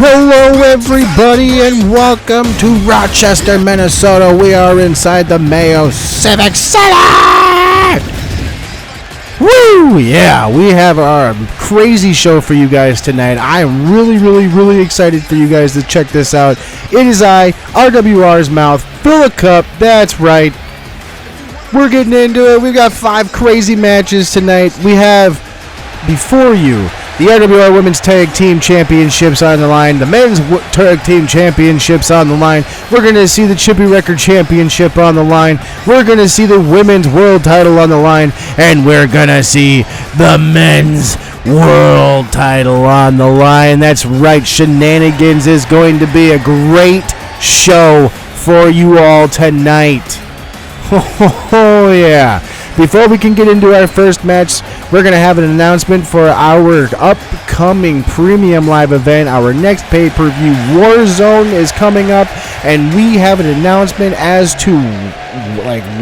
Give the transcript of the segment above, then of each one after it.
Hello everybody and welcome to Rochester, Minnesota. We are inside the Mayo Civic Center! Woo! Yeah, we have our crazy show for you guys tonight. I am really excited for you guys to check this out. It is RWR's mouth, fill a cup, that's right. We're getting into it. We've got 5 crazy matches tonight. We have before you the RWR Women's Tag Team Championships on the line, the Men's Tag Team Championships on the line. We're going to see the Chippy Wrecker Championship on the line. We're going to see the Women's World Title on the line. And we're going to see the Men's World Title on the line. That's right, Shenanigans is going to be a great show for you all tonight. Oh, yeah. Before we can get into our first match, we're going to have an announcement for our upcoming premium live event. Our next pay-per-view, Warzone, is coming up, and we have an announcement as to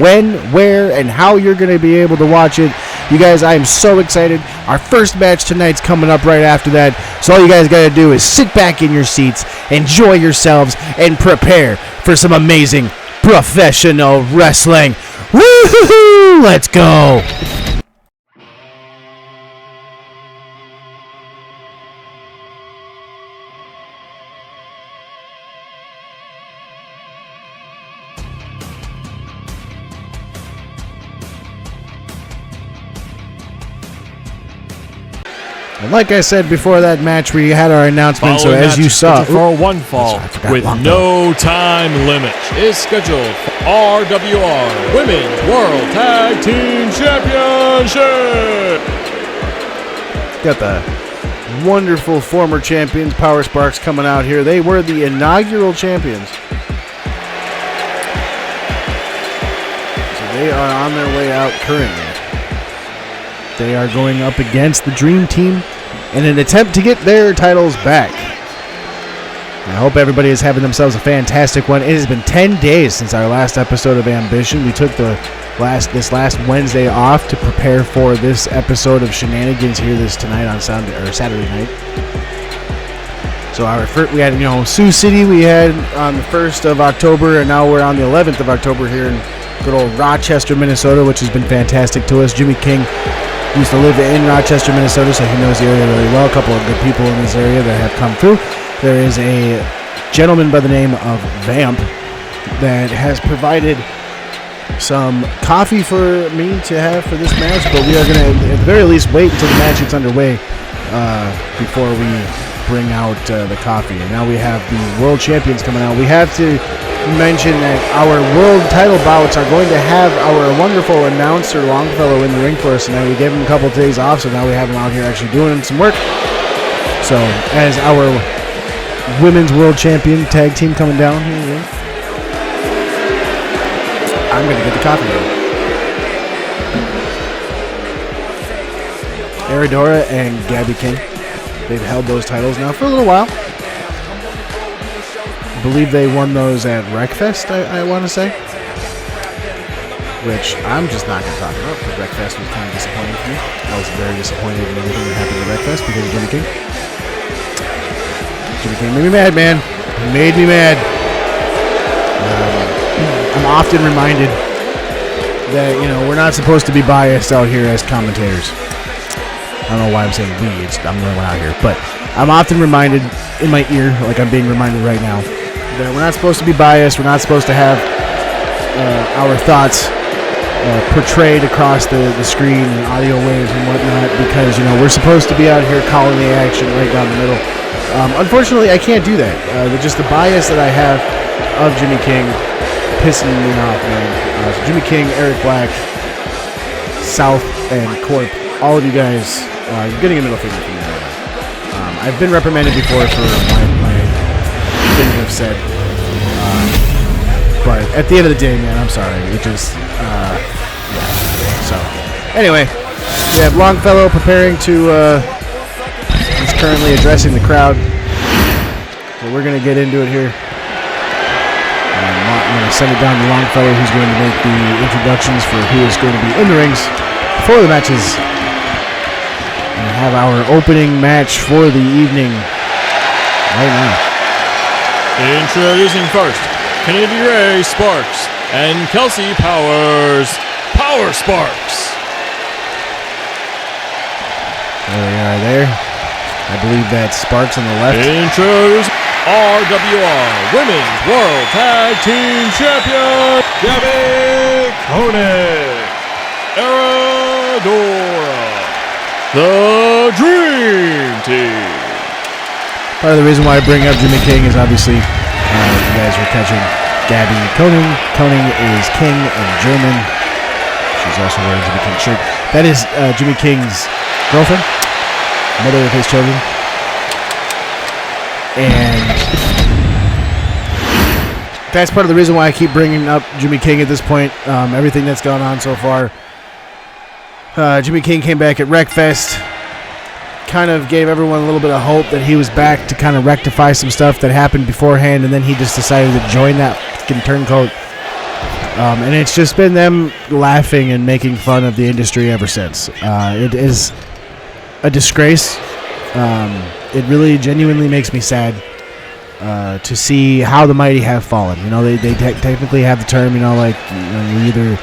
when, where, and how you're going to be able to watch it. You guys, I am so excited. Our first match tonight's coming up right after that, so all you guys got to do is sit back in your seats, enjoy yourselves, and prepare for some amazing professional wrestling. Woo-hoo-hoo! Let's go! And like I said before that match, we had our announcement, so as you saw... For one fall with no time limit is scheduled for RWR Women's World Tag Team Championship. Got the wonderful former champions, Power Sparks, coming out here. They were the inaugural champions. So they are on their way out currently. They are going up against the Dream Team in an attempt to get their titles back. I hope everybody is having themselves a fantastic one. It has been 10 days since our last episode of Ambition. We took this last Wednesday off to prepare for this episode of Shenanigans here tonight on Saturday night. So we had Sioux City we had on the 1st of October, and now we're on the 11th of October here in good old Rochester, Minnesota, which has been fantastic to us. Jimmy King used to live in Rochester, Minnesota, so he knows the area really well. A couple of good people in this area that have come through. There is a gentleman by the name of Vamp that has provided some coffee for me to have for this match, but we are going to, at the very least, wait until the match gets underway before we bring out the coffee. And now we have the World Champions coming out. We have to mention that our world title bouts are going to have our wonderful announcer Longfellow in the ring for us tonight. We gave him a couple of days off, so now we have him out here actually doing some work. So as our women's world champion tag team coming down here, I'm going to get the coffee now. Aradora and Gabby King, they've held those titles now for a little while. I believe they won those at Wreckfest, I want to say. Which I'm just not going to talk about, because Wreckfest was kind of disappointing for me. I was very disappointed in everything that happened at Wreckfest because of Jimmy King. Jimmy King made me mad, man. He made me mad. I'm often reminded that, we're not supposed to be biased out here as commentators. I don't know why I'm saying we, I'm the only one out here. But I'm often reminded in my ear, like I'm being reminded right now, that we're not supposed to be biased. We're not supposed to have our thoughts portrayed across the screen and audio waves and whatnot, because, we're supposed to be out here calling the action right down the middle. Unfortunately, I can't do that. Just the bias that I have of Jimmy King pissing me off, man. So Jimmy King, Eric Black, South, and Corp, all of you guys, you're getting a middle finger from me right now. I've been reprimanded before for my things I've said. But at the end of the day, man, I'm sorry. It just, yeah. So, anyway, we have Longfellow preparing to, he's currently addressing the crowd. So we're going to get into it here. I'm going to send it down to Longfellow, who's going to make the introductions for who is going to be in the rings before the matches. And have our opening match for the evening. right now. Introducing first, Kennedy Ray Sparks and Kelsey Powers, Power Sparks. There they are there. I believe that's Sparks on the left. Introducing RWR Women's World Tag Team Champion, Gabby Koenig, Aradora, the Dream Team. Part of the reason why I bring up Jimmy King is obviously you guys are catching Gabby Koenig. Koenig is King in German. She's also wearing Jimmy King's shirt. That is Jimmy King's girlfriend, mother of his children. And that's part of the reason why I keep bringing up Jimmy King at this point. Everything that's gone on so far. Jimmy King came back at WreckFest. Kind of gave everyone a little bit of hope that he was back to kind of rectify some stuff that happened beforehand, and then he just decided to join that fucking turncoat. And it's just been them laughing and making fun of the industry ever since. It is a disgrace. It really genuinely makes me sad to see how the mighty have fallen. You know, they technically have the term, you either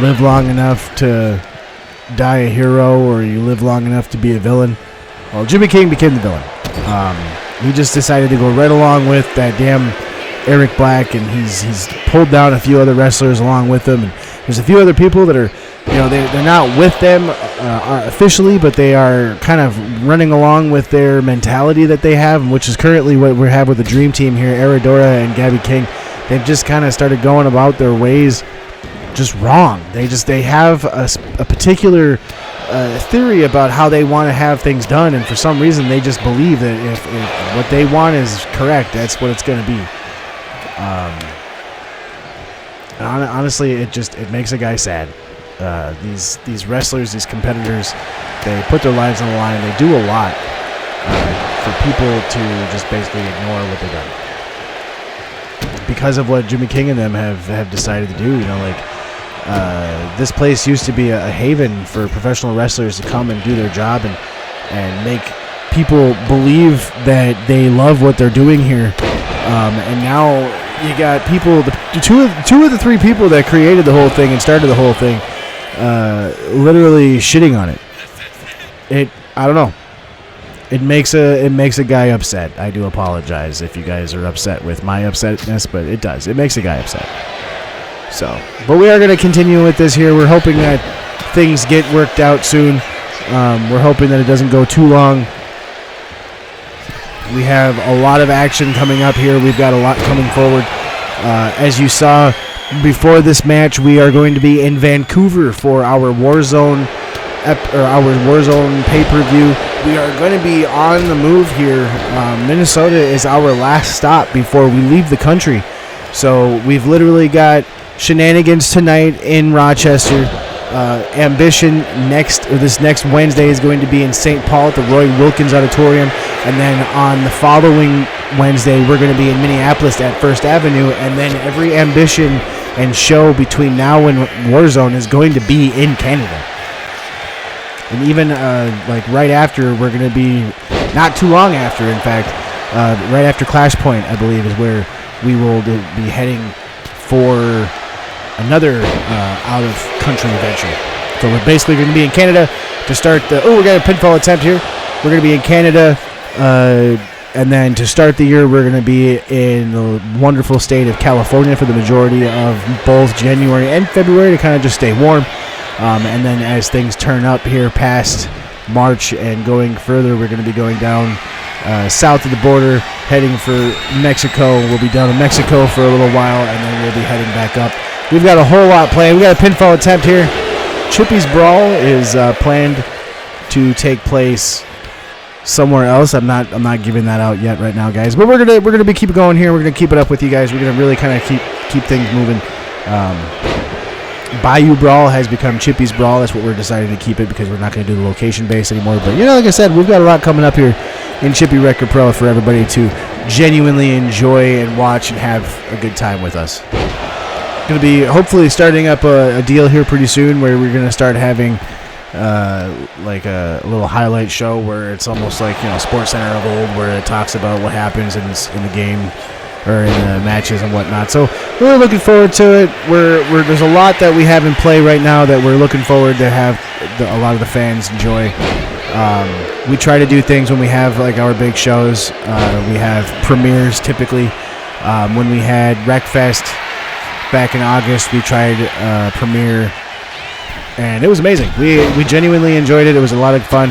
live long enough to die a hero or you live long enough to be a villain. Well, Jimmy King became the villain. He just decided to go right along with that damn Eric Black, and he's pulled down a few other wrestlers along with him. And there's a few other people that are, they're not with them officially, but they are kind of running along with their mentality that they have, which is currently what we have with the Dream Team here, Aradora and Gabby King. They've just kind of started going about their ways just wrong. They have a particular theory about how they want to have things done, and for some reason they just believe that if what they want is correct, that's what it's going to be. And honestly, it makes a guy sad. These wrestlers, these competitors, they put their lives on the line. They do a lot for people to just basically ignore what they've done because of what Jimmy King and them have decided to do. This place used to be a haven for professional wrestlers to come and do their job and make people believe that they love what they're doing here. And now you got people, two of the three people that created the whole thing and started the whole thing, literally shitting on it. I don't know. It makes a guy upset. I do apologize if you guys are upset with my upsetness, but it does. It makes a guy upset. So, but we are going to continue with this here. We're hoping that things get worked out soon. We're hoping that it doesn't go too long. We have a lot of action coming up here. We've got a lot coming forward. As you saw before this match, we are going to be in Vancouver for our Warzone pay-per-view. We are going to be on the move here. Minnesota is our last stop before we leave the country. So we've literally got Shenanigans tonight in Rochester. Ambition this next Wednesday is going to be in St. Paul at the Roy Wilkins Auditorium, and then on the following Wednesday we're going to be in Minneapolis at First Avenue, and then every Ambition and show between now and Warzone is going to be in Canada. And even right after, we're going to be not too long after, in fact, right after Clash Point, I believe, is where we will be heading for another out-of-country adventure. So we're basically going to be in Canada to start we got a pinfall attempt here. We're going to be in Canada, and then to start the year, we're going to be in the wonderful state of California for the majority of both January and February to kind of just stay warm. And then as things turn up here past March and going further, we're going to be going down south of the border, heading for Mexico. We'll be down in Mexico for a little while, and then we'll be heading back up. We've got a whole lot planned. We got a pinfall attempt here. Chippy's Brawl is planned to take place somewhere else. I'm not giving that out yet right now, guys. But we're gonna be keep it going here. We're gonna keep it up with you guys. We're gonna really kind of keep things moving. Bayou Brawl has become Chippy's Brawl. That's what we're deciding to keep it, because we're not going to do the location base anymore. But like I said, we've got a lot coming up here in Chippy Wrecker Pro for everybody to genuinely enjoy and watch and have a good time with us. Going to be hopefully starting up a deal here pretty soon where we're going to start having like a little highlight show where it's almost like, you know, Sports Center of old, where it talks about what happens in the game or in the matches and whatnot. So we're looking forward to it. There's a lot that we have in play right now that we're looking forward to have a lot of the fans enjoy. We try to do things when we have like our big shows. We have premieres typically. When we had Wreckfest back in August, we tried premiere, and it was amazing. We genuinely enjoyed it. It was a lot of fun.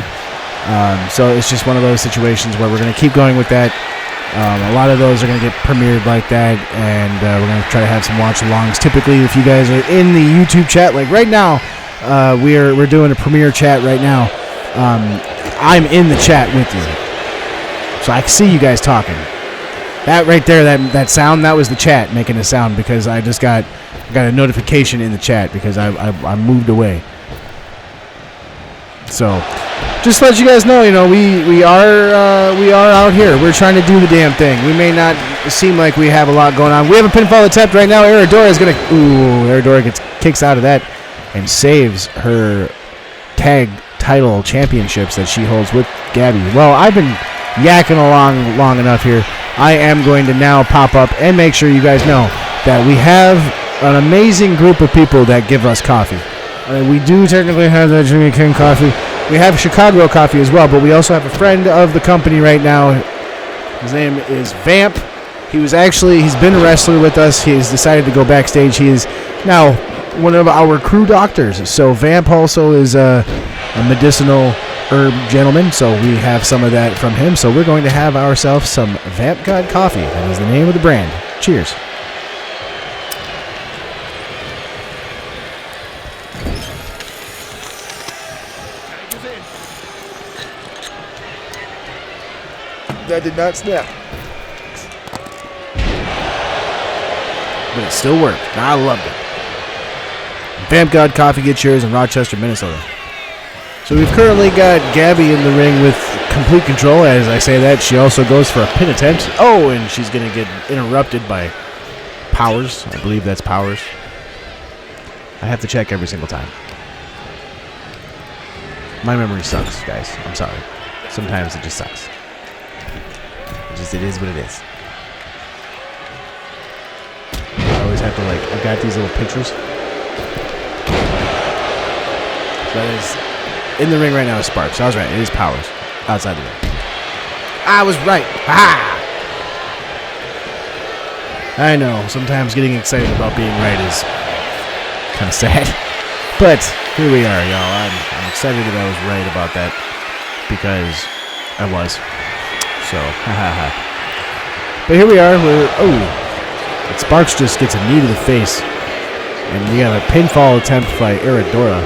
So it's just one of those situations where we're going to keep going with that. A lot of those are going to get premiered like that, and we're going to try to have some watch-alongs. Typically, if you guys are in the YouTube chat, like right now, we're doing a premiere chat right now. I'm in the chat with you, so I can see you guys talking. That right there, that sound, that was the chat making a sound, because I got a notification in the chat because I moved away. So just to let you guys know, you know, we are out here. We're trying to do the damn thing. We may not seem like we have a lot going on. We have a pinfall attempt right now. Aradora is gonna Aradora kicks out of that and saves her tag title championships that she holds with Gabby. Well, I've been yakking along long enough here. I am going to now pop up and make sure you guys know that we have an amazing group of people that give us coffee. We do technically have the Jimmy King coffee. We have Chicago coffee as well, but we also have a friend of the company right now. His name is Vamp. He's been a wrestler with us. He has decided to go backstage. He is now one of our crew doctors. So Vamp also is a medicinal herb gentleman, so we have some of that from him. So we're going to have ourselves some Vamp God coffee. That is the name of the brand. Cheers. That did not snap, but it still worked. I loved it. Vamp God coffee, get yours in Rochester, Minnesota. So we've currently got Gabby in the ring with complete control. As I say that, she also goes for a pin attempt. Oh, and she's going to get interrupted by Powers. I believe that's Powers. I have to check every single time. My memory sucks, guys. I'm sorry. Sometimes it just sucks. It is what it is. I always have to, like, I've got these little pictures. So that is in the ring right now is Sparks. I was right. It is Powers outside the ring. I was right. Ah! I know. Sometimes getting excited about being right is kind of sad. But here we are, y'all. I'm excited that I was right about that because I was. So, but here we are. But Sparks just gets a knee to the face, and we got a pinfall attempt by Aradora.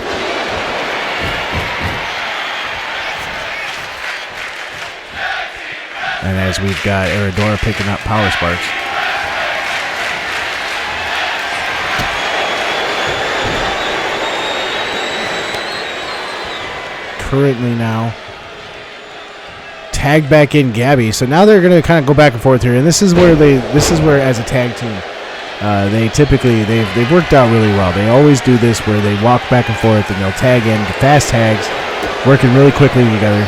And as we've got Aradora picking up Power Sparks. Currently now tag back in Gabby, so now they're going to kind of go back and forth here, and this is where as a tag team, they've worked out really well. They always do this where they walk back and forth and they'll tag in fast tags, working really quickly together.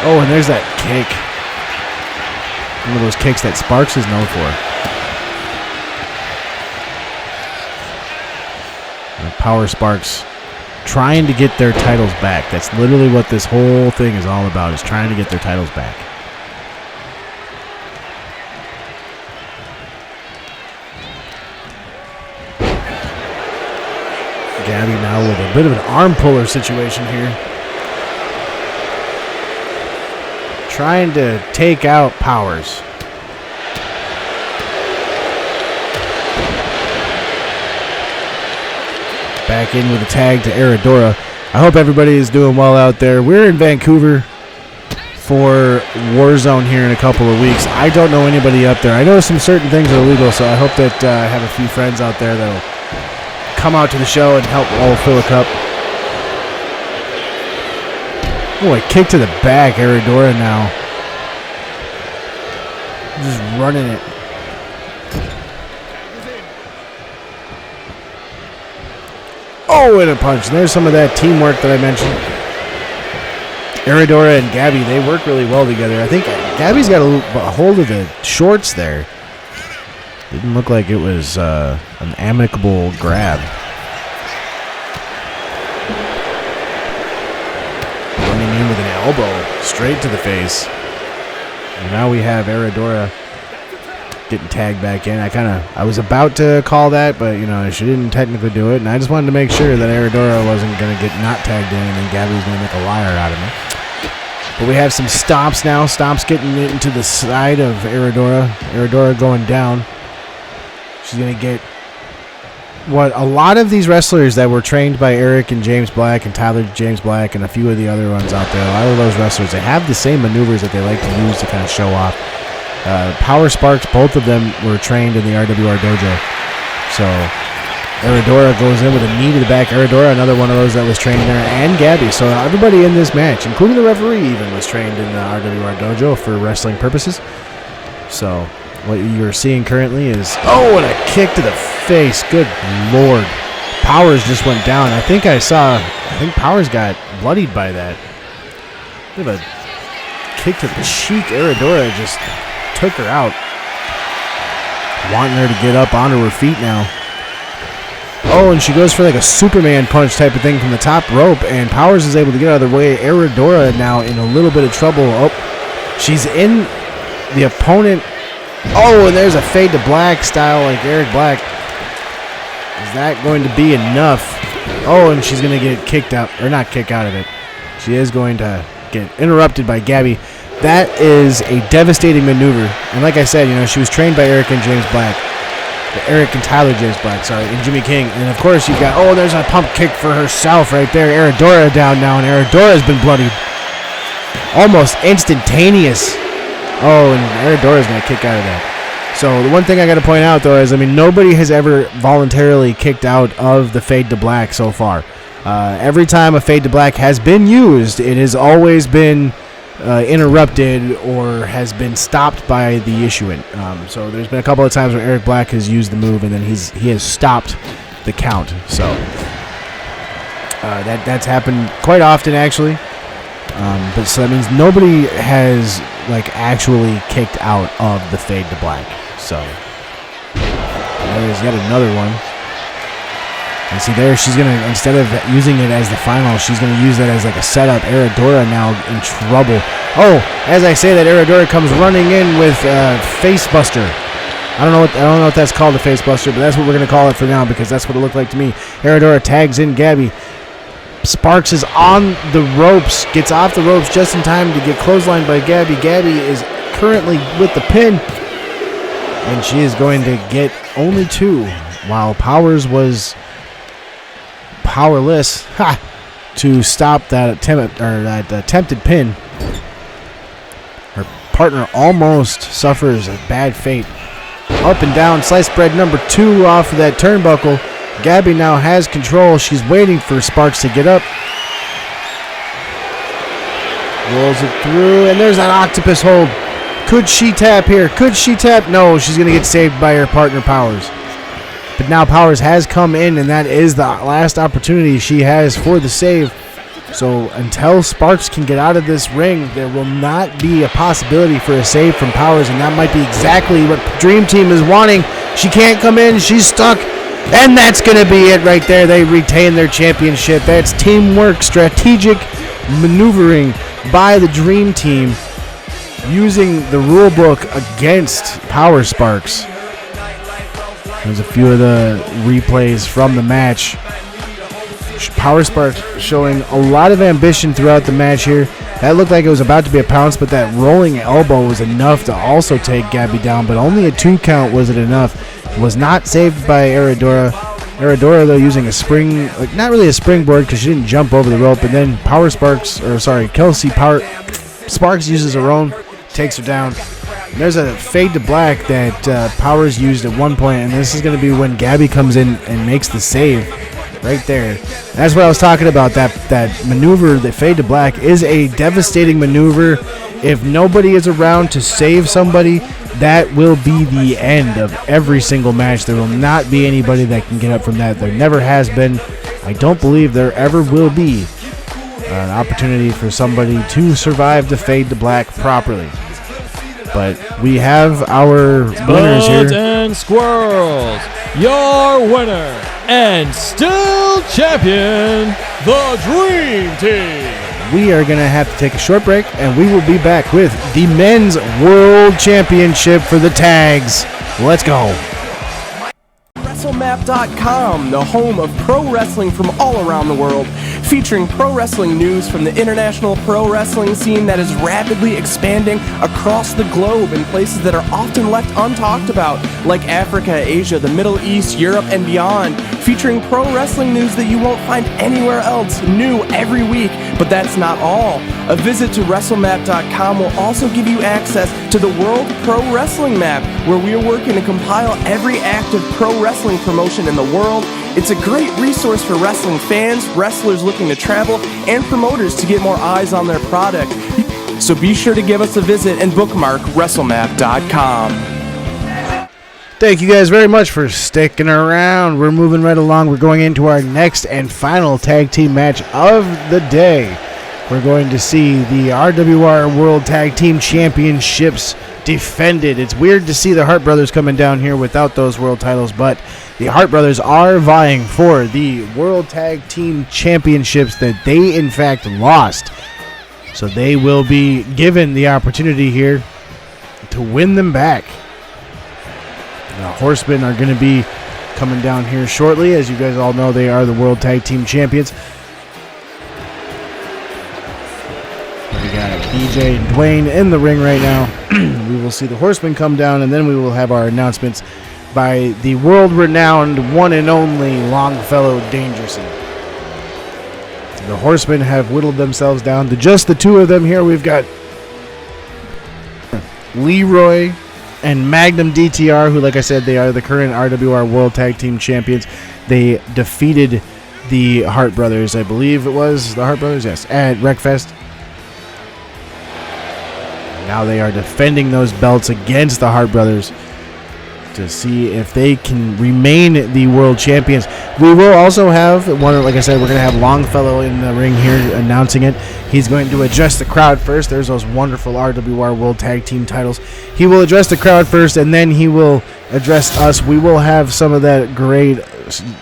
Oh, and there's that kick, one of those kicks that Sparks is known for. And Power Sparks trying to get their titles back. That's literally what this whole thing is all about, is trying to get their titles back. Gabby now with a bit of an arm puller situation here. Trying to take out Powers. Back in with a tag to Aradora. I hope everybody is doing well out there. We're in Vancouver for Warzone here in a couple of weeks. I don't know anybody up there. I know some certain things are illegal, so I hope that I have a few friends out there that will come out to the show and help all fill a cup. Oh, a kick to the back. Aradora now just running it. Oh, and a punch. And there's some of that teamwork that I mentioned. Aradora and Gabby, they work really well together. I think Gabby's got a hold of the shorts there. Didn't look like it was an amicable grab. Running in with an elbow straight to the face. And now we have Aradora getting tagged back in. I was about to call that, but she didn't technically do it, and I just wanted to make sure that Aradora wasn't going to get not tagged in, and then Gabby was going to make a liar out of me. But we have some stomps now. Stomps getting it into the side of Aradora. Aradora going down. She's going to get what a lot of these wrestlers that were trained by Eric and James Black and Tyler James Black and a few of the other ones out there, a lot of those wrestlers, they have the same maneuvers that they like to use to kind of show off. Power Sparks, both of them were trained in the RWR dojo. So Aradora goes in with a knee to the back. Aradora, another one of those that was trained there, and Gabby. So everybody in this match, including the referee even, was trained in the RWR dojo for wrestling purposes. So what you're seeing currently is, and a kick to the face. Good Lord. Powers just went down. I think Powers got bloodied by that. Bit of a kick to the cheek. Aradora just took her out. Wanting her to get up onto her feet now. And she goes for like a Superman punch type of thing from the top rope, and Powers is able to get out of the way. Aradora now in a little bit of trouble. She's in the opponent. And there's a fade to black style like Eric Black. Is that going to be enough? And she's going to get kicked out, or not kick out of it. She is going to get interrupted by Gabby. That is a devastating maneuver. And like I said, she was trained by Eric and James Black. Eric and Tyler James Black, and Jimmy King. And of course you've got, there's a pump kick for herself right there. Aradora down now, and Aradora's been bloodied. Almost instantaneous. And Aradora's going to kick out of that. So the one thing I got to point out, though, is, nobody has ever voluntarily kicked out of the fade to black so far. Every time a fade to black has been used, it has always been interrupted or has been stopped by the issuant. So there's been a couple of times where Eric Black has used the move and then he has stopped the count. So that's happened quite often, actually. But so that means nobody has actually kicked out of the fade to black. So there's yet another one. And see there, she's going to, instead of using it as the final, she's going to use that as a setup. Aradora now in trouble. As I say that, Aradora comes running in with Face Buster. I don't know if that's called a Face Buster, but that's what we're going to call it for now because that's what it looked like to me. Aradora tags in Gabby. Sparks is on the ropes, gets off the ropes just in time to get clotheslined by Gabby. Gabby is currently with the pin, and she is going to get only 2, while Powers was powerless to stop that attempted pin. Her partner almost suffers a bad fate. Up and down, slice spread number 2 off of that turnbuckle. Gabby now has control. She's waiting for Sparks to get up. Rolls it through, and there's that octopus hold. Could she tap here? Could she tap? No, she's going to get saved by her partner, Powers. But now Powers has come in, and that is the last opportunity she has for the save. So until Sparks can get out of this ring, there will not be a possibility for a save from Powers, and that might be exactly what Dream Team is wanting. She can't come in. She's stuck. And that's going to be it right there. They retain their championship. That's teamwork, strategic maneuvering by the Dream Team using the rule book against Power Sparks. There's a few of the replays from the match. Power Sparks showing a lot of ambition throughout the match here. That looked like it was about to be a pounce, but that rolling elbow was enough to also take Gabby down, but only a 2 count was it enough. Was not saved by Aradora. Aradora, though, using a spring, not really a springboard because she didn't jump over the rope, and then Kelsey Sparks uses her own, takes her down. And there's a fade to black that Powers used at one point, and this is going to be when Gabby comes in and makes the save right there. And that's what I was talking about, that maneuver, the fade to black, is a devastating maneuver. If nobody is around to save somebody, that will be the end of every single match. There will not be anybody that can get up from that. There never has been. I don't believe there ever will be an opportunity for somebody to survive the Fade to Black properly. But we have our winners here. Buds and Squirrels, your winner and still champion, the Dream Team. We are going to have to take a short break, and we will be back with the Men's World Championship for the tags. Let's go. WrestleMap.com, the home of pro wrestling from all around the world, featuring pro wrestling news from the international pro wrestling scene that is rapidly expanding across the globe in places that are often left untalked about, like Africa, Asia, the Middle East, Europe, and beyond, featuring pro wrestling news that you won't find anywhere else, new every week. But that's not all. A visit to WrestleMap.com will also give you access to the World Pro Wrestling Map, where we are working to compile every active pro wrestling promotion in the world. It's a great resource for wrestling fans, wrestlers looking to travel, and promoters to get more eyes on their product. So be sure to give us a visit and bookmark WrestleMap.com. Thank you guys very much for sticking around. We're moving right along. We're going into our next and final tag team match of the day. We're going to see the RWR World Tag Team Championships defended. It's weird to see the Hart Brothers coming down here without those world titles, but the Hart Brothers are vying for the World Tag Team Championships that they, in fact, lost. So they will be given the opportunity here to win them back. The Horsemen are going to be coming down here shortly. As you guys all know, they are the World Tag Team Champions. We got BJ and Dwayne in the ring right now. We will see the Horsemen come down, and then we will have our announcements by the world-renowned one and only Longfellow Dangerson. The Horsemen have whittled themselves down to just the two of them here. We've got Leroy and Magnum DTR, who, like I said, they are the current RWR World Tag Team Champions. They defeated the Hart Brothers, I believe it was the Hart Brothers, yes, at Wreckfest. Now they are defending those belts against the Hart Brothers to see if they can remain the world champions. We will also have one, like I said, we're going to have Longfellow in the ring here announcing it. He's going to address the crowd first. There's those wonderful RWR World Tag Team titles. He will address the crowd first, and then he will address us. We will have some of that great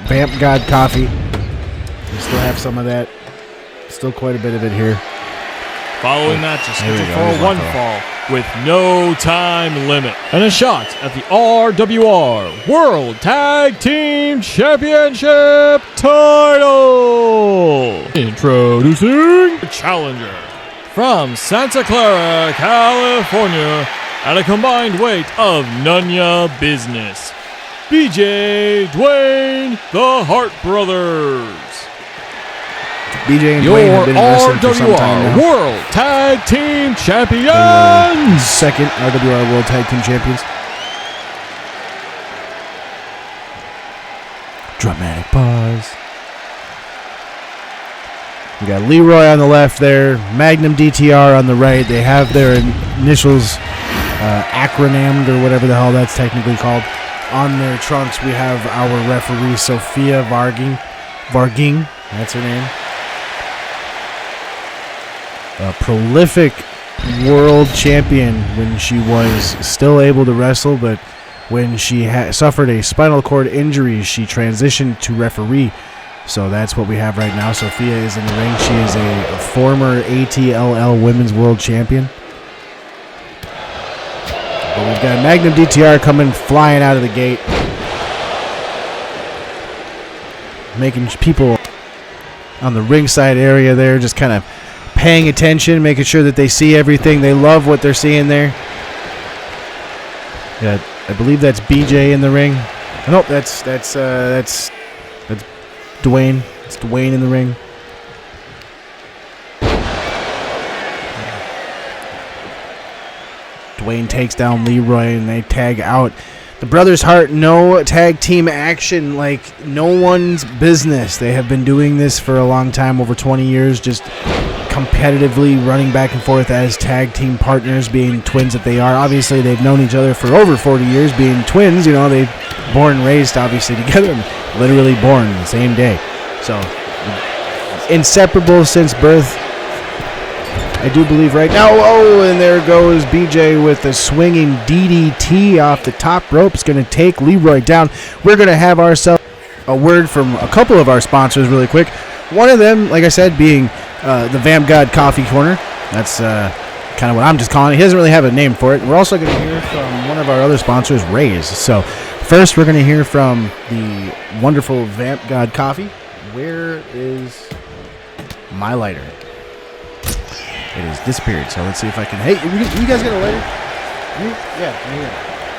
Vamp God coffee. We still have some of that. Still quite a bit of it here. Following that, just scheduled for one fall with no time limit and a shot at the RWR World Tag Team Championship title. Introducing the challenger from Santa Clara, California, at a combined weight of none business, BJ Dwayne the Hart Brothers. BJ and Dwayne have been wrestling for some time now. World Tag Team Champions! Second RWR World Tag Team Champions. Dramatic pause. We got Leroy on the left there, Magnum DTR on the right. They have their initials acronymed, or whatever the hell that's technically called, on their trunks. We have our referee, Sophia Varging, that's her name. A prolific world champion when she was still able to wrestle, but when she suffered a spinal cord injury, she transitioned to referee. So that's what we have right now. Sophia is in the ring. She is a former ATLL Women's World Champion. But we've got Magnum DTR coming flying out of the gate, making people on the ringside area there just kind of paying attention, making sure that they see everything. They love what they're seeing there. Yeah, I believe that's BJ in the ring. Nope, that's Dwayne. It's Dwayne in the ring. Dwayne takes down Leroy and they tag out. The Brothers Hart, no tag team action like no one's business. They have been doing this for a long time, over 20 years, just competitively running back and forth as tag team partners, being twins that they are. Obviously, they've known each other for over 40 years, being twins. You know, they've born and raised, obviously, together, literally born the same day. So, inseparable since birth, I do believe right now. Oh, and there goes BJ with a swinging DDT off the top rope. It's going to take Leroy down. We're going to have ourselves a word from a couple of our sponsors really quick. One of them, like I said, being the Vamp God Coffee Corner. That's kind of what I'm just calling it. He doesn't really have a name for it. We're also going to hear from one of our other sponsors, Rays. So first, we're going to hear from the wonderful Vamp God Coffee. Where is my lighter? It has disappeared. So let's see if I can. Hey, you guys got a lighter? Yeah.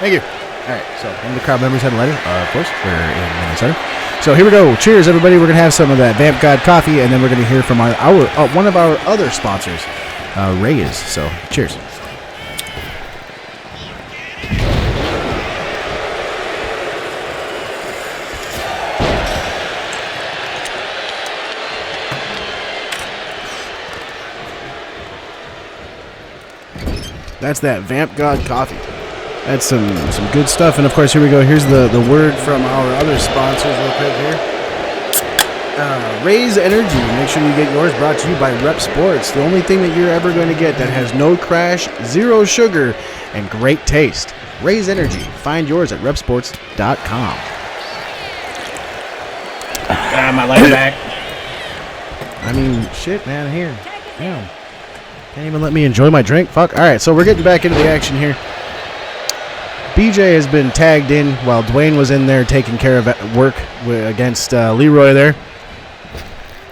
Thank you. All right. So one of the crowd members had a lighter. Of course, we're in Minnesota. So here we go. Cheers, everybody. We're going to have some of that Vamp God coffee, and then we're going to hear from our one of our other sponsors, Rays. So cheers. That's that Vamp God coffee. That's some good stuff. And of course, here we go. Here's the word from our other sponsors real quick here. Raise Energy. Make sure you get yours, brought to you by Rep Sports. The only thing that you're ever going to get that has no crash, zero sugar, and great taste. Raise Energy. Find yours at repsports.com. My lighter back. I mean, shit, man, here. Damn. Can't even let me enjoy my drink. Fuck. All right, so we're getting back into the action here. BJ has been tagged in while Dwayne was in there taking care of work against Leroy there.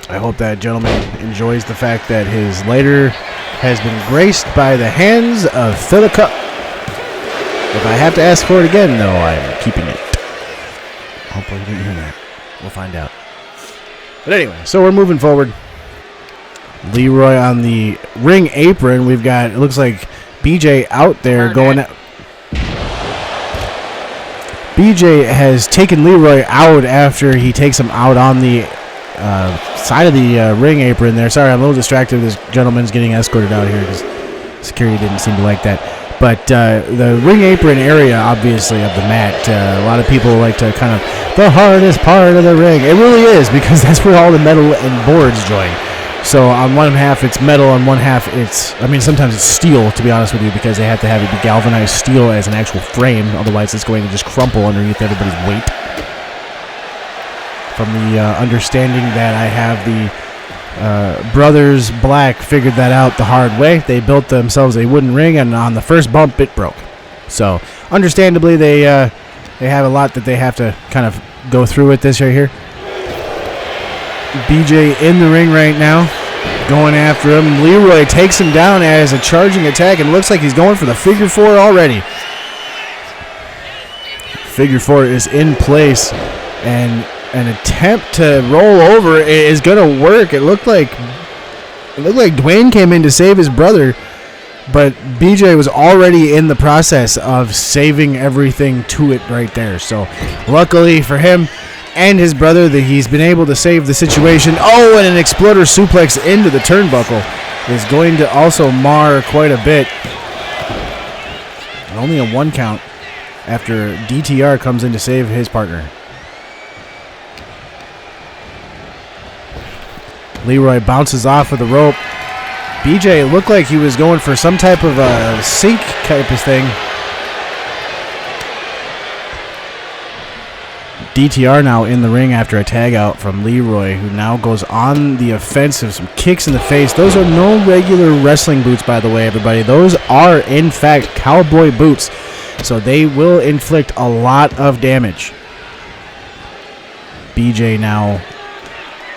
I hope that gentleman enjoys the fact that his lighter has been graced by the hands of Philip Cup. If I have to ask for it again, though, I'm keeping it. Hopefully you didn't hear that. We'll find out. But anyway, so we're moving forward. Leroy on the ring apron. We've got, it looks like BJ out there going out. BJ has taken Leroy out after he takes him out on the side of the ring apron there. Sorry, I'm a little distracted. This gentleman's getting escorted out here because security didn't seem to like that. But the ring apron area, obviously, of the mat, a lot of people like to kind of, the hardest part of the ring. It really is, because that's where all the metal and boards join. So on one half it's metal, on one half it's, I mean, sometimes it's steel, to be honest with you, because they have to have it be galvanized steel as an actual frame. Otherwise it's going to just crumple underneath everybody's weight. From the understanding that I have the Brothers Black figured that out the hard way. They built themselves a wooden ring, and on the first bump it broke. So understandably they have a lot that they have to kind of go through with this right here. BJ in the ring right now, going after him. Leroy takes him down as a charging attack, and looks like he's going for the figure four already. Figure four is in place, and an attempt to roll over is going to work. It looked like Dwayne came in to save his brother, but BJ was already in the process of saving everything to it right there. So luckily for him and his brother that he's been able to save the situation. Oh, and an exploder suplex into the turnbuckle is going to also mar quite a bit. And only a 1 count after DTR comes in to save his partner. Leroy bounces off with the rope. BJ looked like he was going for some type of a sink type of thing. DTR now in the ring after a tag out from Leroy, who now goes on the offensive. Some kicks in the face. Those are no regular wrestling boots, by the way, everybody. Those are, in fact, cowboy boots. So they will inflict a lot of damage. BJ now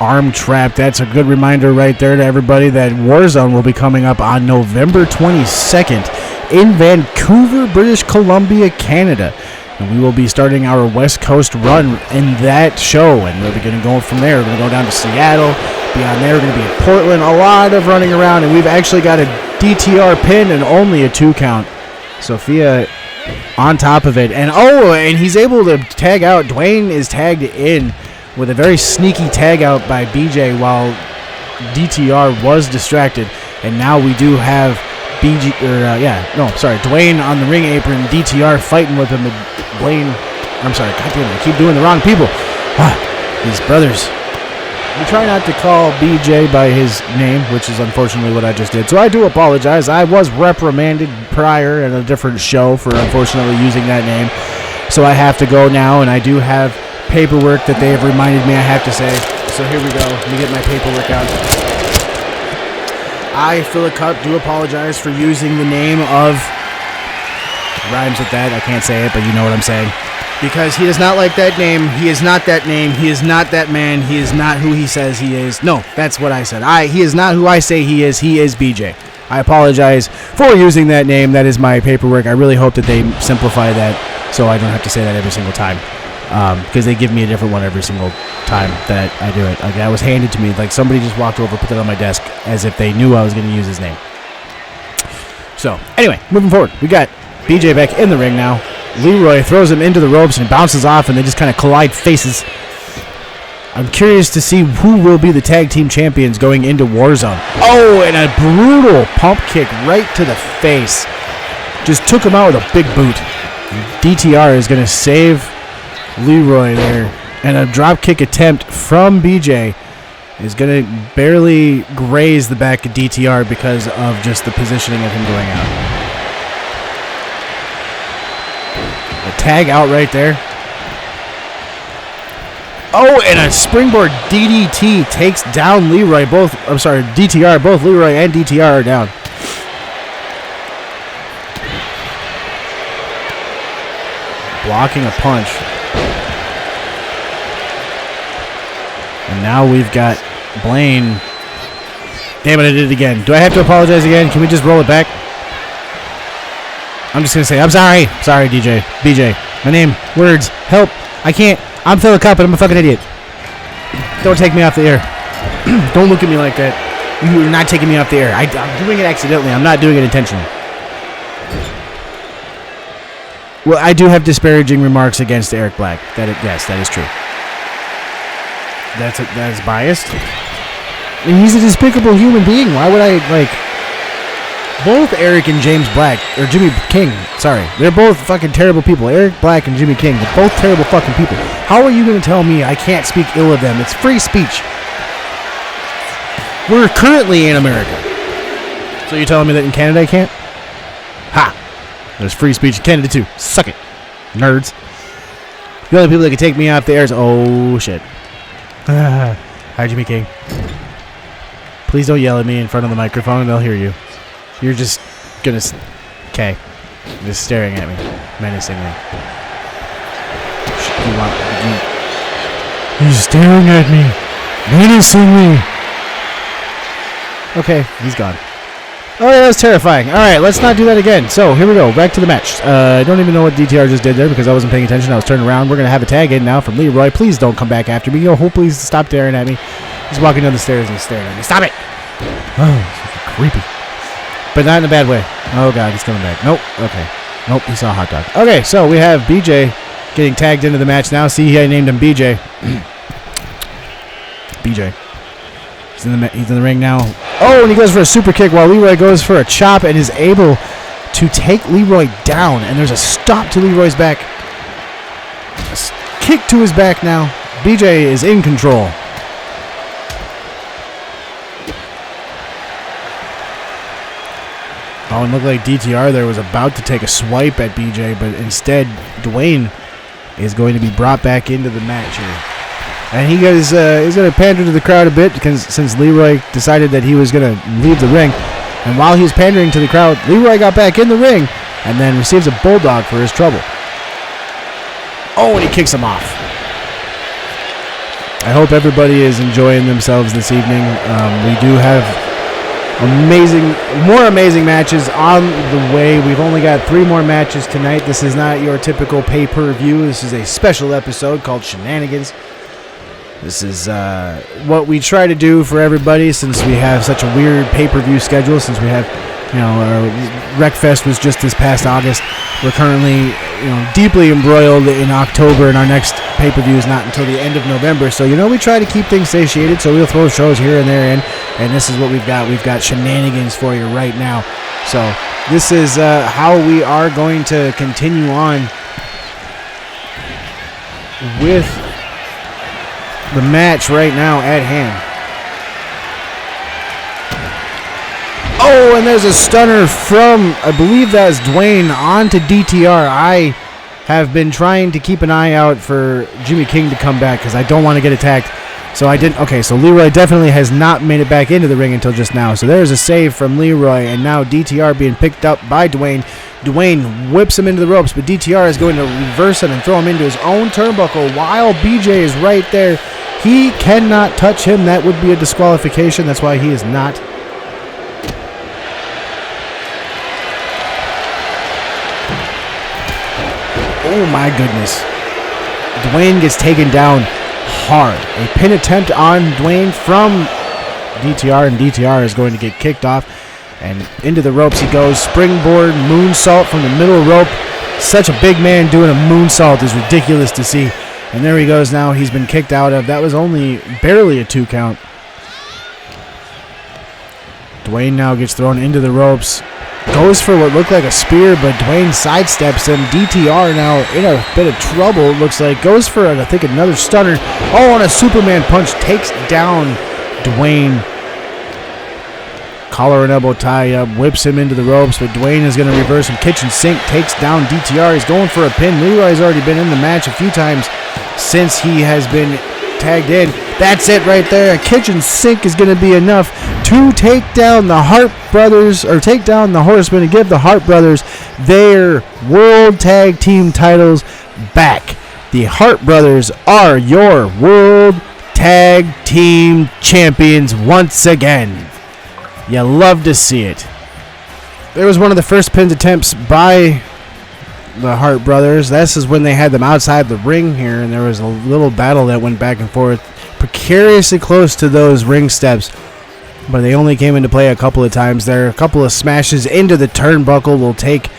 arm trapped. That's a good reminder right there to everybody that Warzone will be coming up on November 22nd in Vancouver, British Columbia, Canada. And we will be starting our West Coast run in that show. And we're going to go from there. We're going to go down to Seattle, beyond there. We're going to be in Portland. A lot of running around. And we've actually got a DTR pin and only a 2 count. Sophia on top of it. And and he's able to tag out. Dwayne is tagged in with a very sneaky tag out by BJ while DTR was distracted. And now we do have Dwayne on the ring apron, DTR fighting with him. Dwayne, I'm sorry, goddamn, I keep doing the wrong people. These brothers. We try not to call BJ by his name, which is unfortunately what I just did. So I do apologize. I was reprimanded prior at a different show for unfortunately using that name. So I have to go now, and I do have paperwork that they have reminded me I have to say. So here we go. Let me get my paperwork out. I, Philip Cup, do apologize for using the name of... Rhymes with that. I can't say it, but you know what I'm saying. Because he does not like that name. He is not that name. He is not that man. He is not who he says he is. No, that's what I said. He is not who I say he is. He is BJ. I apologize for using that name. That is my paperwork. I really hope that they simplify that so I don't have to say that every single time. Because they give me a different one every single time that I do it. Like, that was handed to me. Like, somebody just walked over, put that on my desk as if they knew I was going to use his name. So, anyway, moving forward. We got BJ back in the ring now. Leroy throws him into the ropes and bounces off, and they just kind of collide faces. I'm curious to see who will be the tag team champions going into Warzone. Oh, and a brutal pump kick right to the face. Just took him out with a big boot. DTR is going to save Leroy there. And a drop kick attempt from BJ is going to barely graze the back of DTR because of just the positioning of him going out. A tag out right there. Oh, and a springboard DDT takes down Leroy. DTR. Both Leroy and DTR are down. Blocking a punch. And now we've got Blaine. Damn it, I did it again. Do I have to apologize again? Can we just roll it back? I'm just going to say, I'm sorry. Sorry, BJ. My name, words, help. I can't. I'm Philip Cup and I'm a fucking idiot. Don't take me off the air. Don't look at me like that. You're not taking me off the air. I'm doing it accidentally. I'm not doing it intentionally. Well, I do have disparaging remarks against Eric Black. Yes, that is true. That is biased. And he's a despicable human being. Why would I, both Eric and James Black, or Jimmy King, sorry, they're both fucking terrible people. Eric Black and Jimmy King, they're both terrible fucking people. How are you going to tell me I can't speak ill of them? It's free speech. We're currently in America. So you're telling me that in Canada I can't? Ha! There's free speech in Canada too. Suck it, nerds. The only people that can take me off the air is, oh shit. Hi, Jimmy King. Please don't yell at me in front of the microphone and they'll hear you. You're just gonna... Okay. Just staring at me. Menacingly. He's staring at me. Menacingly. Okay, he's gone. Oh, yeah, that was terrifying. Alright, let's not do that again. So, here we go. Back to the match. I don't even know what DTR just did there because I wasn't paying attention. I was turning around. We're going to have a tag in now from Leroy. Please don't come back after me. Hopefully stop staring at me. He's walking down the stairs and he's staring at me. Stop it! Oh, creepy. But not in a bad way. Oh, God, he's coming back. Nope. Okay. Nope, he saw a hot dog. Okay, so we have BJ getting tagged into the match now. See, I named him BJ. BJ. He's in the ring now. Oh, and he goes for a super kick while Leroy goes for a chop and is able to take Leroy down. And there's a stop to Leroy's back. A kick to his back now. BJ is in control. Oh, and looked like DTR there was about to take a swipe at BJ, but instead Dwayne is going to be brought back into the match here. And he's going to pander to the crowd a bit since Leroy decided that he was going to leave the ring. And while he was pandering to the crowd, Leroy got back in the ring and then receives a bulldog for his trouble. Oh, and he kicks him off. I hope everybody is enjoying themselves this evening. We do have more amazing matches on the way. We've only got 3 more matches tonight. This is not your typical pay-per-view. This is a special episode called Shenanigans. This is what we try to do for everybody since we have such a weird pay-per-view schedule. Since we have, Wreckfest was just this past August. We're currently, deeply embroiled in October, and our next pay-per-view is not until the end of November. So, we try to keep things satiated, so we'll throw shows here and there in, and this is what we've got. We've got Shenanigans for you right now. So, this is how we are going to continue on with the match right now at hand. Oh, and there's a stunner from, I believe that's Dwayne, onto DTR. I have been trying to keep an eye out for Jimmy King to come back because I don't want to get attacked. So I didn't. Okay, so Leroy definitely has not made it back into the ring until just now. So there's a save from Leroy, and now DTR being picked up by Dwayne. Dwayne whips him into the ropes, but DTR is going to reverse him and throw him into his own turnbuckle while BJ is right there. He cannot touch him. That would be a disqualification. That's why he is not. Oh my goodness. Dwayne gets taken down hard. A pin attempt on Dwayne from DTR, and DTR is going to get kicked off. And into the ropes he goes. Springboard moonsault from the middle rope. Such a big man doing a moonsault is ridiculous to see. And there he goes now. He's been kicked out of. That was only barely a 2 count. Dwayne now gets thrown into the ropes. Goes for what looked like a spear, but Dwayne sidesteps him. DTR now in a bit of trouble, it looks like. Goes for, I think, another stunner. Oh, and a Superman punch takes down Dwayne. Collar and elbow tie up, whips him into the ropes, but Dwayne is going to reverse him. Kitchen sink takes down DTR. He's going for a pin. Leroy's already been in the match a few times since he has been tagged in. That's it right there. A kitchen sink is going to be enough to take down the Hart Brothers, or take down the Horsemen, and give the Hart Brothers their World Tag Team titles back. The Hart Brothers are your World Tag Team Champions once again. You love to see it. There was one of the first pin attempts by the Hart Brothers. This is when they had them outside the ring here, and there was a little battle that went back and forth, precariously close to those ring steps, but they only came into play a couple of times there. A couple of smashes into the turnbuckle will take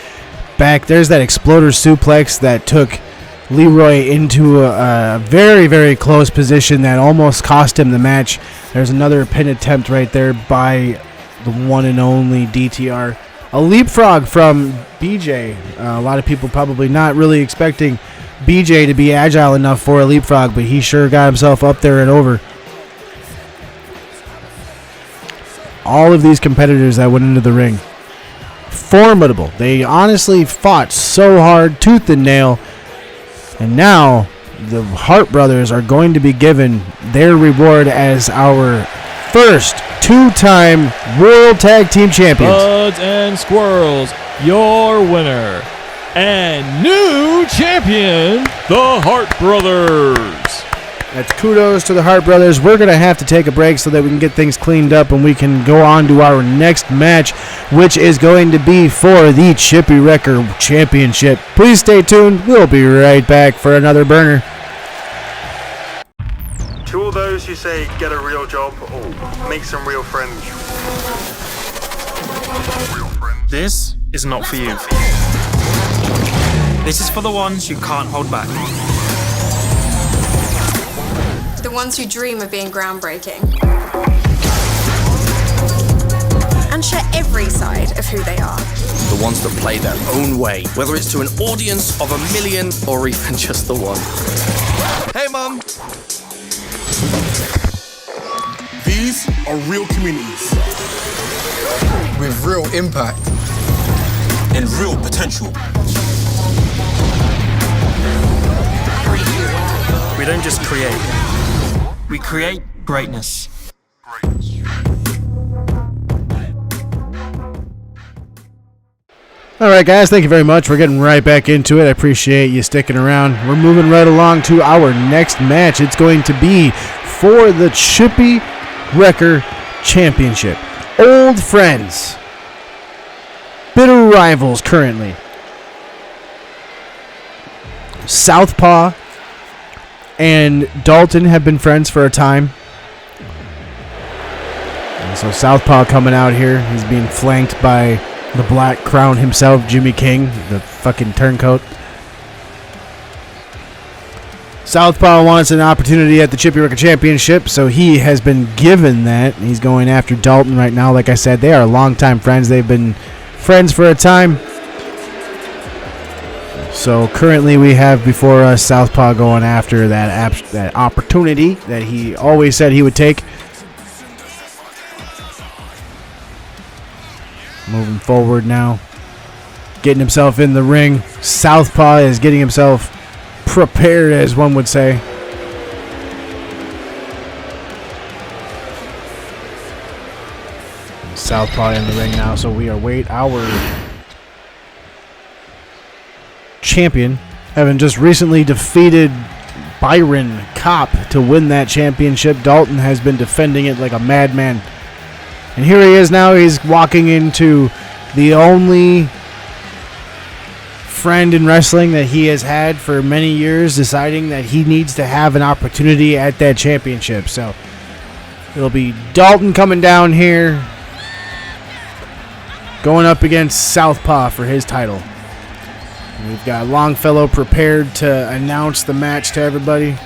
back. There's that exploder suplex that took Leroy into a very, very close position that almost cost him the match. There's another pin attempt right there by the one and only DTR. A leapfrog from BJ. A lot of people probably not really expecting BJ to be agile enough for a leapfrog, but he sure got himself up there and over. All of these competitors that went into the ring, formidable. They honestly fought so hard, tooth and nail, and now the Hart Brothers are going to be given their reward as our first 2-time World Tag Team Champions. Buds and Squirrels, your winner and new champion, the Hart Brothers. That's kudos to the Hart Brothers. We're going to have to take a break so that we can get things cleaned up and we can go on to our next match, which is going to be for the Chippy Wrecker Championship. Please stay tuned. We'll be right back for another burner. To all those who say get a real job or make some real friends. This is not for you. This is for the ones you can't hold back. The ones who dream of being groundbreaking. And share every side of who they are. The ones that play their own way, whether it's to an audience of 1 million or even just the one. Hey, Mum! These are real communities with real impact and real potential. We don't just create, we create greatness. All right, guys, thank you very much. We're getting right back into it. I appreciate you sticking around. We're moving right along to our next match. It's going to be for the Chippy Wrecker Championship. Old friends. Bitter rivals currently. Southpaw and Dalton have been friends for a time. And so Southpaw coming out here. He's being flanked by the Black Crown himself, Jimmy King, the fucking turncoat. Southpaw wants an opportunity at the Chippy Wrecker Championship, so he has been given that. He's going after Dalton right now. Like I said, they are longtime friends. They've been friends for a time. So currently we have before us Southpaw going after that opportunity that he always said he would take. Moving forward now. Getting himself in the ring. Southpaw is getting himself prepared, as one would say. Southpaw in the ring now, so we await our champion, having just recently defeated Byron Kopp to win that championship. Dalton has been defending it like a madman. And here he is now. He's walking into the only friend in wrestling that he has had for many years, deciding that he needs to have an opportunity at that championship. So it'll be Dalton coming down here, going up against Southpaw for his title. And we've got Longfellow prepared to announce the match to everybody.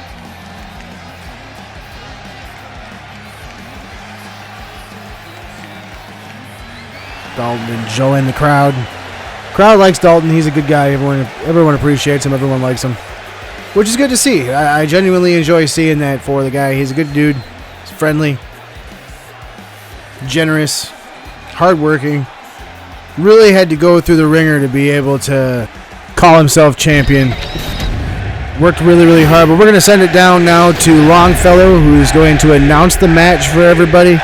Dalton enjoying the crowd. Crowd likes Dalton. He's a good guy. Everyone appreciates him. Everyone likes him, which is good to see. I genuinely enjoy seeing that for the guy. He's a good dude. He's friendly, generous, hardworking. Really had to go through the ringer to be able to call himself champion. Worked really, really hard. But we're going to send it down now to Longfellow, who's going to announce the match for everybody.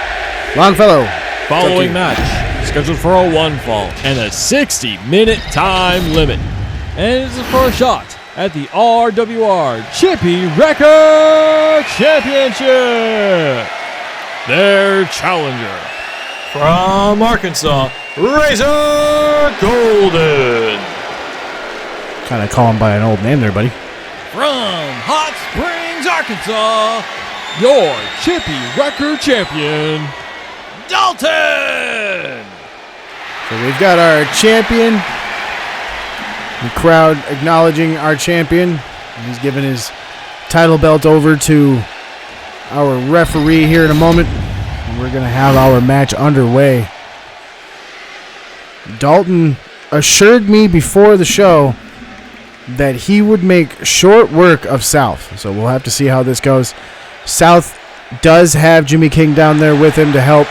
Longfellow. Following match, scheduled for a 1 fall and a 60-minute time limit. And this is for a shot at the RWR Chippy Wrecker Championship. Their challenger from Arkansas, Razor Golden. Kind of call him by an old name there, buddy. From Hot Springs, Arkansas, your Chippy Wrecker champion, Dalton. So we've got our champion. The crowd acknowledging our champion. He's giving his title belt over to our referee here in a moment. And we're going to have our match underway. Dalton assured me before the show that he would make short work of South. So we'll have to see how this goes. South does have Jimmy King down there with him to help.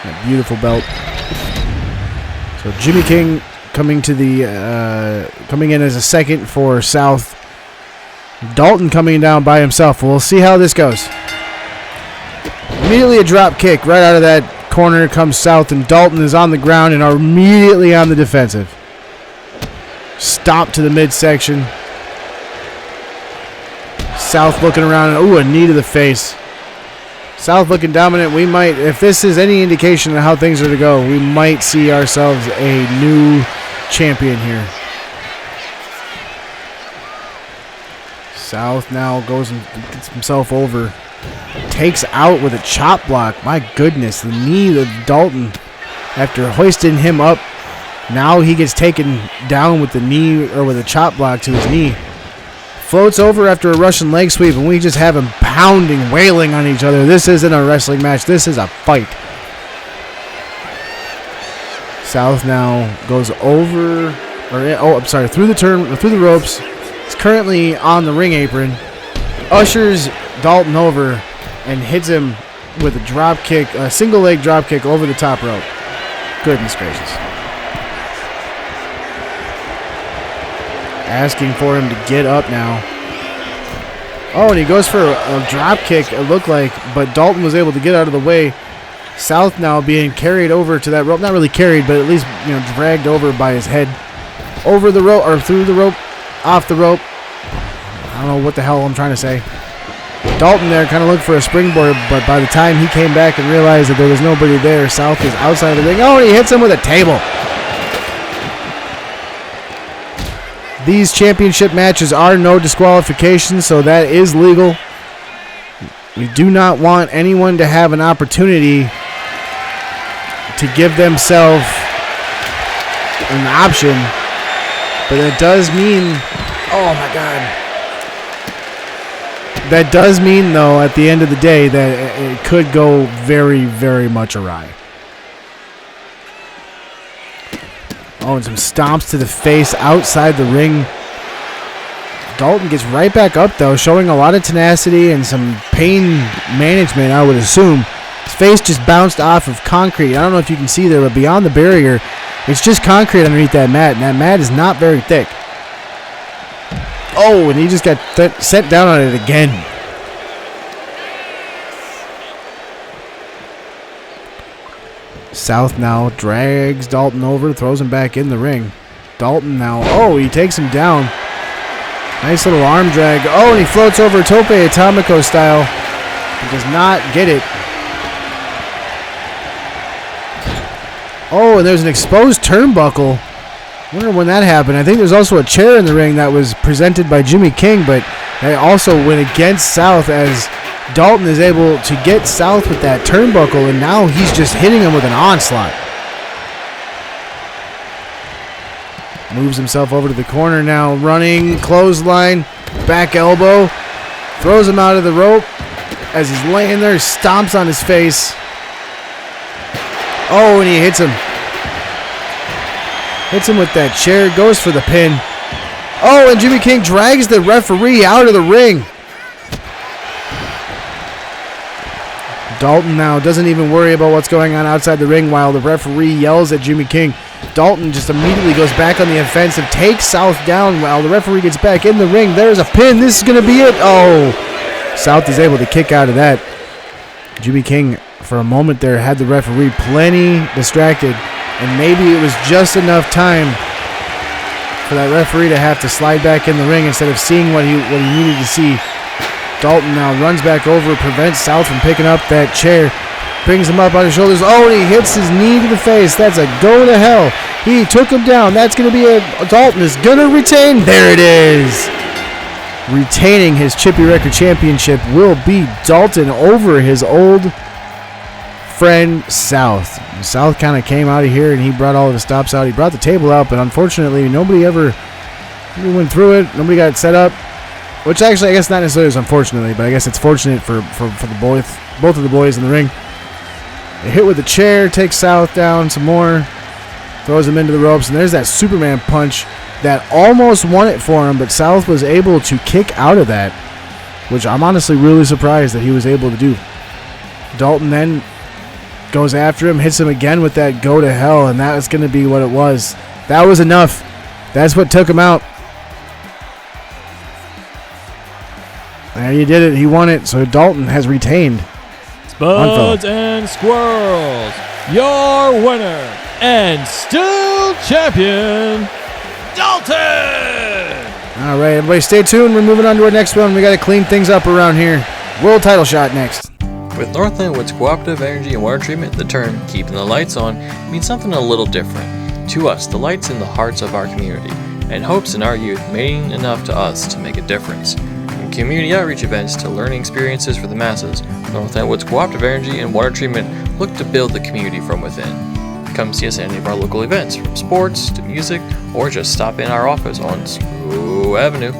That beautiful belt. So Jimmy King coming in as a second for South. Dalton coming down by himself. We'll see how this goes. Immediately a drop kick right out of that corner comes South, and Dalton is on the ground and are immediately on the defensive. Stop to the midsection. South looking around, and a knee to the face. South looking dominant. We might, if this is any indication of how things are to go, we might see ourselves a new champion here. South now goes and gets himself over. Takes out with a chop block. My goodness, the knee of Dalton after hoisting him up. Now he gets taken down with the knee, or with a chop block to his knee. Floats over after a Russian leg sweep, and we just have him pounding, wailing on each other. This isn't a wrestling match. This is a fight. South now goes over, through the ropes. He's currently on the ring apron. Ushers Dalton over and hits him with a drop kick, a single leg drop kick over the top rope. Goodness gracious. Asking for him to get up now. Oh, and he goes for a drop kick, it looked like, but Dalton was able to get out of the way. South now being carried over to that rope. Not really carried, but at least, dragged over by his head. Over the rope, or through the rope, off the rope. I don't know what the hell I'm trying to say. Dalton there kind of looked for a springboard, but by the time he came back and realized that there was nobody there, South is outside the ring. Oh, and he hits him with a table. These championship matches are no disqualification, so that is legal. We do not want anyone to have an opportunity to give themselves an option, but that does mean, oh my God. That does mean, though, at the end of the day, that it could go very, very much awry. Oh, and some stomps to the face outside the ring. Dalton gets right back up, though, showing a lot of tenacity and some pain management, I would assume. His face just bounced off of concrete. I don't know if you can see there, but beyond the barrier, it's just concrete underneath that mat, and that mat is not very thick. Oh, and he just got set down on it again. South now drags Dalton over, throws him back in the ring. Dalton now, oh, he takes him down. Nice little arm drag. Oh, and he floats over Tope Atomico style. He does not get it. Oh, and there's an exposed turnbuckle. I wonder when that happened. I think there's also a chair in the ring that was presented by Jimmy King, but they also went against South as Dalton is able to get South with that turnbuckle, and now he's just hitting him with an onslaught. Moves himself over to the corner now, running, clothesline, back elbow, throws him out of the rope as he's laying there, stomps on his face. Oh, and he hits him. Hits him with that chair, goes for the pin. Oh, and Jimmy King drags the referee out of the ring. Dalton now doesn't even worry about what's going on outside the ring while the referee yells at Jimmy King. Dalton just immediately goes back on the offensive, takes South down while the referee gets back in the ring. There's a pin. This is going to be it. Oh, South is able to kick out of that. Jimmy King, for a moment there, had the referee plenty distracted, and maybe it was just enough time for that referee to have to slide back in the ring instead of seeing what he needed to see. Dalton now runs back over, prevents South from picking up that chair, brings him up on his shoulders. Oh, and he hits his knee to the face. That's a go to hell. He took him down. That's going to be a Dalton is going to retain. There it is. Retaining his Chippy Wrecker Championship will be Dalton over his old friend South. South kind of came out of here and he brought all of the stops out. He brought the table out, but unfortunately nobody went through it. Nobody got set up. Which actually, I guess not necessarily is unfortunately, but I guess it's fortunate for the both of the boys in the ring. A hit with the chair, takes South down some more, throws him into the ropes, and there's that Superman punch that almost won it for him, but South was able to kick out of that, which I'm honestly really surprised that he was able to do. Dalton then goes after him, hits him again with that go to hell, and that was going to be what it was. That was enough. That's what took him out. And he did it. He won it. So Dalton has retained. Spuds and Squirrels, your winner and still champion, Dalton! All right, everybody stay tuned. We're moving on to our next one. We got to clean things up around here. World title shot next. With Northland Wood's cooperative energy and water treatment, the term keeping the lights on means something a little different. To us, the light's in the hearts of our community, and hopes in our youth mean enough to us to make a difference. From community outreach events to learning experiences for the masses, Northland Wood's cooperative energy and water treatment look to build the community from within. Come see us at any of our local events, from sports to music, or just stop in our office on Slough Avenue.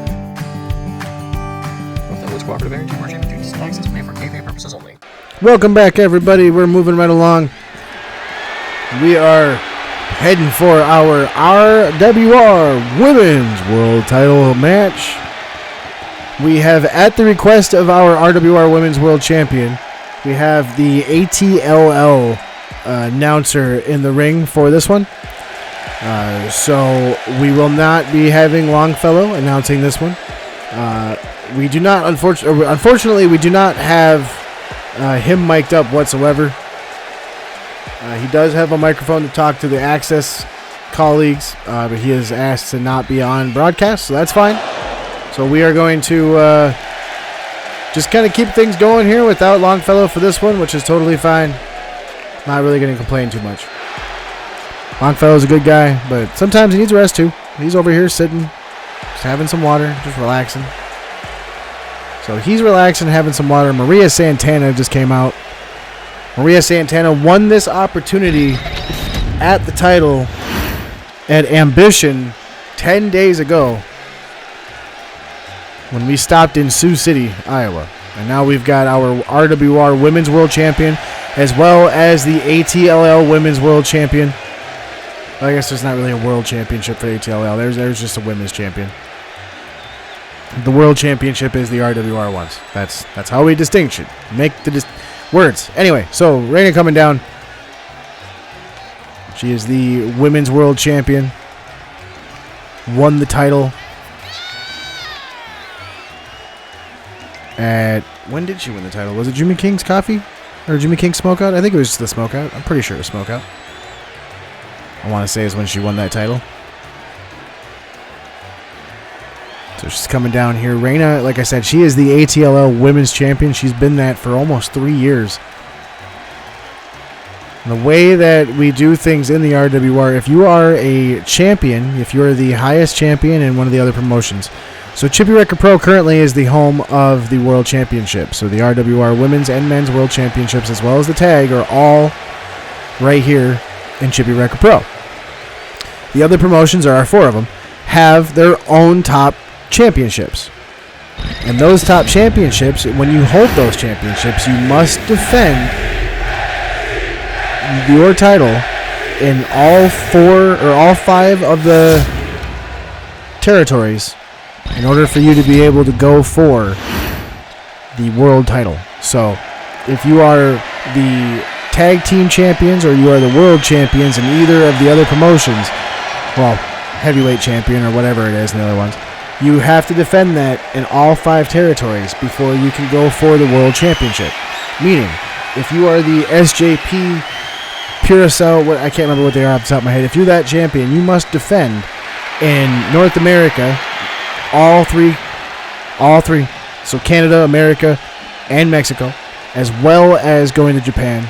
Northland Wood's cooperative energy and water treatment is access made for KFA purposes only. Welcome back, everybody. We're moving right along. We are heading for our RWR Women's World Title match. We have, at the request of our RWR Women's World Champion, we have the ATLL announcer in the ring for this one. So we will not be having Longfellow announcing this one. We do not, unfortunately, we do not have him mic'd up whatsoever. He does have a microphone to talk to the Access colleagues, but he is asked to not be on broadcast, so that's fine. So we are going to just kind of keep things going here without Longfellow for this one, which is totally fine. Not really going to complain too much. Longfellow's a good guy, but sometimes he needs a rest too. He's over here sitting, just having some water, just relaxing. So he's relaxing, having some water. Maria Santana just came out. Maria Santana won this opportunity at the title at Ambition 10 days ago when we stopped in Sioux City, Iowa. And now we've got our RWR Women's World Champion as well as the ATLL Women's World Champion. I guess there's not really a world championship for ATLL. There's just a women's champion. The world championship is the RWR ones. That's how we distinction. Make the words. Anyway, so Reina coming down. She is the women's world champion. Won the title. When did she win the title? Was it Jimmy King's Coffee? Or Jimmy King's Smokeout? I think it was the Smokeout. I'm pretty sure it was Smokeout. I want to say is when she won that title. So she's coming down here. Reina, like I said, she is the ATLL Women's Champion. She's been that for almost 3 years. And the way that we do things in the RWR, if you are a champion, if you're the highest champion in one of the other promotions. So Chippy Wrecker Pro currently is the home of the World Championship. So the RWR Women's and Men's World Championships, as well as the tag, are all right here in Chippy Wrecker Pro. The other promotions, there are 4 of them, have their own top championships. And those top championships, when you hold those championships, you must defend your title in all 4 or all 5 of the territories in order for you to be able to go for the world title. So if you are the tag team champions or you are the world champions in either of the other promotions, well, heavyweight champion or whatever it is in the other ones, you have to defend that in all 5 territories before you can go for the world championship. Meaning, if you are the SJP Curacao, I can't remember what they are off the top of my head. If you're that champion, you must defend in North America all three. So Canada, America, and Mexico, as well as going to Japan,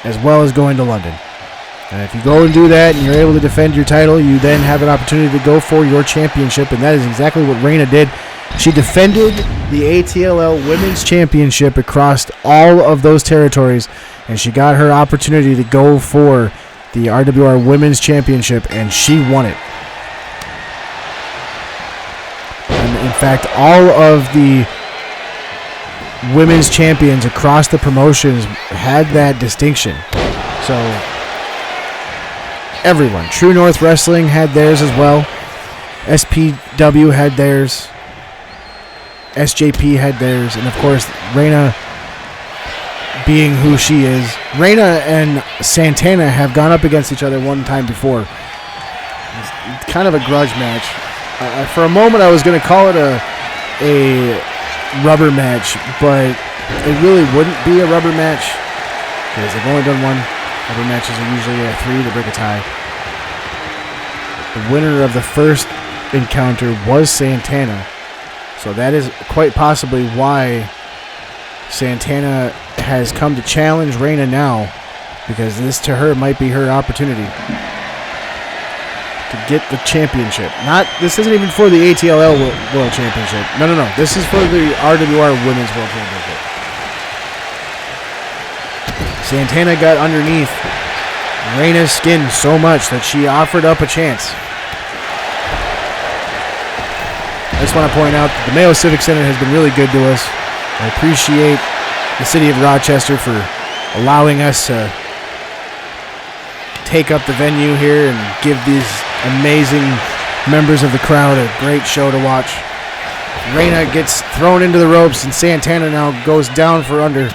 as well as going to London. And if you go and do that and you're able to defend your title, you then have an opportunity to go for your championship, and that is exactly what Reina did. She defended the ATLL Women's Championship across all of those territories, and she got her opportunity to go for the RWR Women's Championship, and she won it. And in fact, all of the women's champions across the promotions had that distinction. So everyone. True North Wrestling had theirs as well. SPW had theirs. SJP had theirs. And of course, Reina, being who she is, Reina and Santana have gone up against each other one time before. It's kind of a grudge match. For a moment, I was going to call it a rubber match, but it really wouldn't be a rubber match because they've only done one. Rubber matches are usually a 3 to break a tie. The winner of the first encounter was Santana, so that is quite possibly why Santana has come to challenge Reina now, because this to her might be her opportunity to get the championship. This isn't even for the ATLL World Championship. No. This is for the RWR Women's World Championship. Santana got underneath Reina's skin so much that she offered up a chance. I just want to point out that the Mayo Civic Center has been really good to us. I appreciate the city of Rochester for allowing us to take up the venue here and give these amazing members of the crowd a great show to watch. Reina gets thrown into the ropes, and Santana now goes down for under.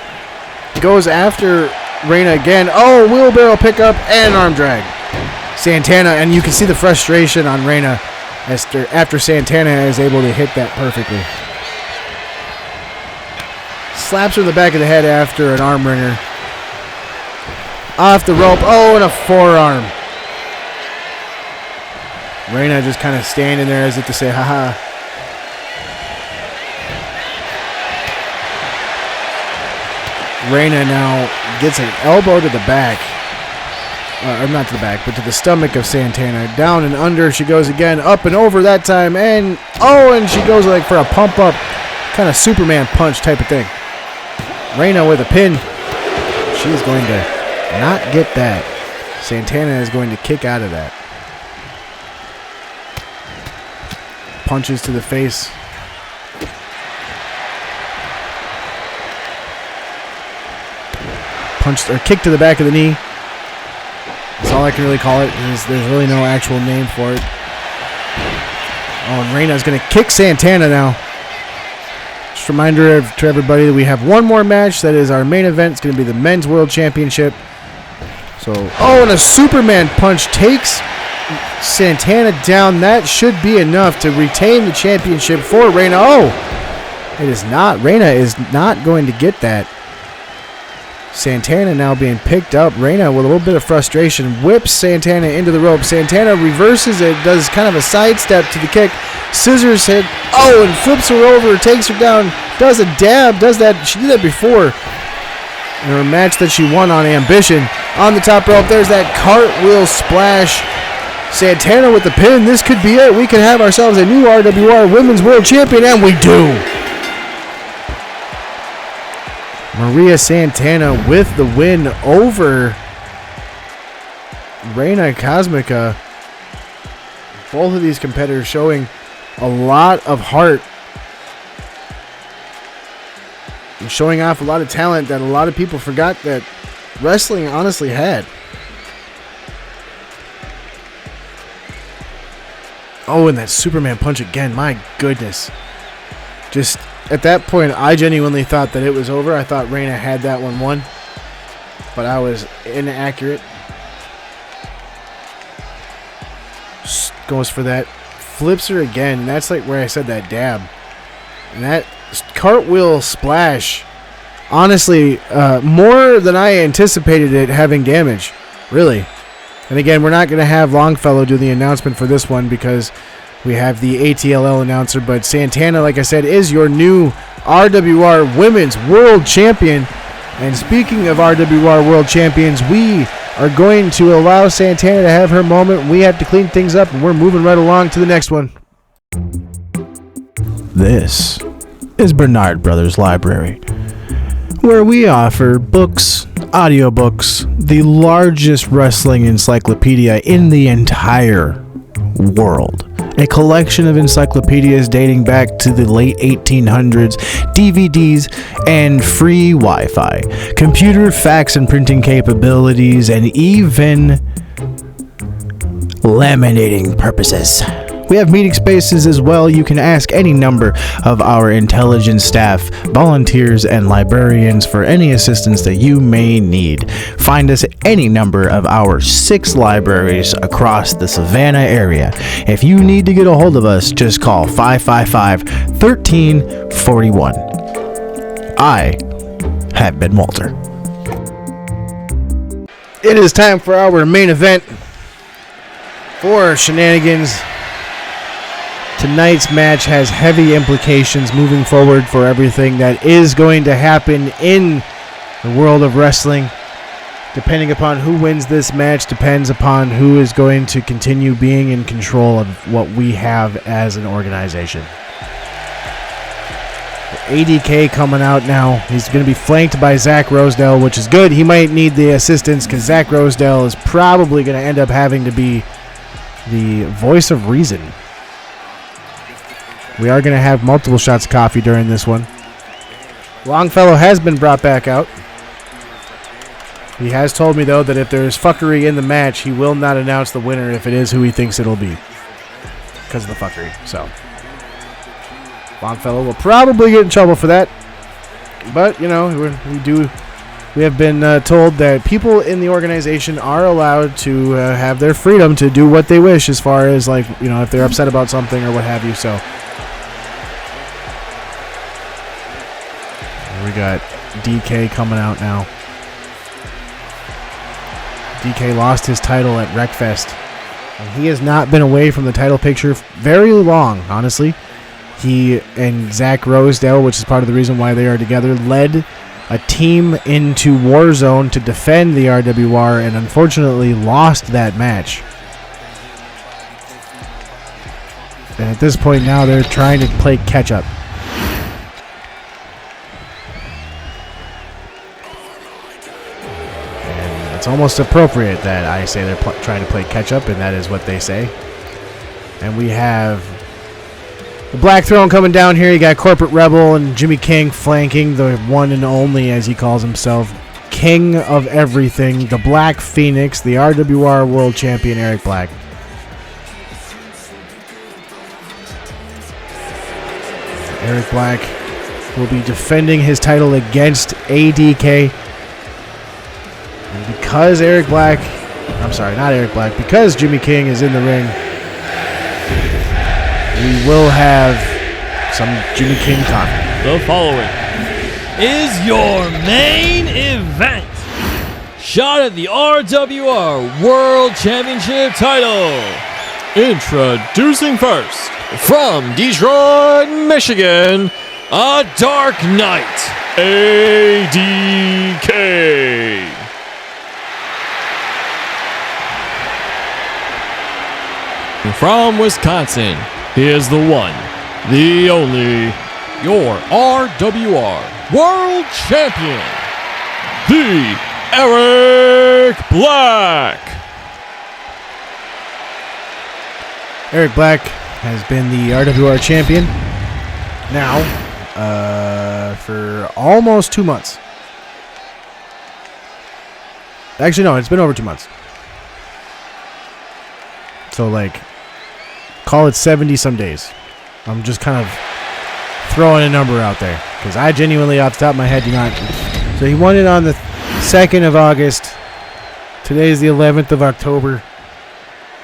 Goes after Reina again. Oh, wheelbarrow pickup and arm drag. Santana, and you can see the frustration on Reina after Santana is able to hit that perfectly. Slaps her in the back of the head after an arm wringer. Off the rope. Oh, and a forearm. Reina just kind of standing there as if to say, haha. Reina now gets an elbow to the back. Or not to the back, but to the stomach of Santana. Down and under she goes again. Up and over that time. And she goes like for a pump up. Kind of Superman punch type of thing. Reina with a pin. She is going to not get that. Santana is going to kick out of that. Punches to the face. Kick to the back of the knee. That's all I can really call it. There's really no actual name for it. Oh, and Reina's going to kick Santana now. Just a reminder to everybody that we have one more match. That is our main event. It's going to be the Men's World Championship. So, oh, and a Superman punch takes Santana down. That should be enough to retain the championship for Reina. Oh, it is not. Reina is not going to get that. Santana now being picked up. Reina with a little bit of frustration whips Santana into the rope. Santana reverses it, does kind of a sidestep to the kick. Scissors hit. Oh, and flips her over, takes her down, does a dab, does that. She did that before in her match that she won on Ambition. On the top rope, there's that cartwheel splash. Santana with the pin. This could be it. We could have ourselves a new RWR Women's World Champion, and we do. Maria Santana with the win over Reina Cosmica. Both of these competitors showing a lot of heart and showing off a lot of talent that a lot of people forgot that wrestling honestly had. Oh, and that Superman punch again. My goodness. Just at that point, I genuinely thought that it was over. I thought Reina had that one won, but I was inaccurate. Just goes for that. Flips her again. And that's like where I said that dab. And that cartwheel splash, honestly, more than I anticipated it having damage. Really. And again, we're not going to have Longfellow do the announcement for this one because we have the ATLL announcer. But Santana, like I said, is your new RWR Women's World Champion. And speaking of RWR World Champions, we are going to allow Santana to have her moment. We have to clean things up, and we're moving right along to the next one. This is Bernard Brothers Library, where we offer books, audiobooks, the largest wrestling encyclopedia in the entire world. A collection of encyclopedias dating back to the late 1800s, DVDs, and free Wi-Fi, computer fax and printing capabilities, and even laminating purposes. We have meeting spaces as well. You can ask any number of our intelligent staff, volunteers, and librarians for any assistance that you may need. Find us at any number of our 6 libraries across the Savannah area. If you need to get a hold of us, just call 555-1341. I have been Walter. It is time for our main event for Shenanigans. Tonight's match has heavy implications moving forward for everything that is going to happen in the world of wrestling. Depending upon who wins this match depends upon who is going to continue being in control of what we have as an organization. ADK coming out now. He's going to be flanked by Zach Rosedale, which is good. He might need the assistance because Zach Rosedale is probably going to end up having to be the voice of reason. We are going to have multiple shots of coffee during this one. Longfellow has been brought back out. He has told me, though, that if there is fuckery in the match, he will not announce the winner if it is who he thinks it'll be. Because of the fuckery, so. Longfellow will probably get in trouble for that. But, you know, we have been told that people in the organization are allowed to have their freedom to do what they wish as far as, like, you know, if they're upset about something or what have you, so. We got DK coming out now. DK lost his title at Wreckfest. And he has not been away from the title picture very long, honestly. He and Zach Rosedale, which is part of the reason why they are together, led a team into Warzone to defend the RWR and unfortunately lost that match. And at this point now, they're trying to play catch-up. It's almost appropriate that I say they're trying to play catch-up, and that is what they say. And we have the Black Throne coming down here. You got Corporate Rebel and Jimmy King flanking the one and only, as he calls himself, king of everything, the Black Phoenix, the RWR World Champion, Eric Black. Eric Black will be defending his title against ADK. And because because Jimmy King is in the ring, we will have some Jimmy King coffee. The following is your main event. Shot at the RWR World Championship title. Introducing first, from Detroit, Michigan, a Dark Knight, ADK. From Wisconsin, he is the one, the only, your RWR World Champion, the Eric Black. Eric Black has been the RWR champion now for almost 2 months. Actually, no, it's been over 2 months. So, like, call it 70-some days. I'm just kind of throwing a number out there because I genuinely, off the top of my head, do not. So he won it on the 2nd of August. Today is the 11th of October.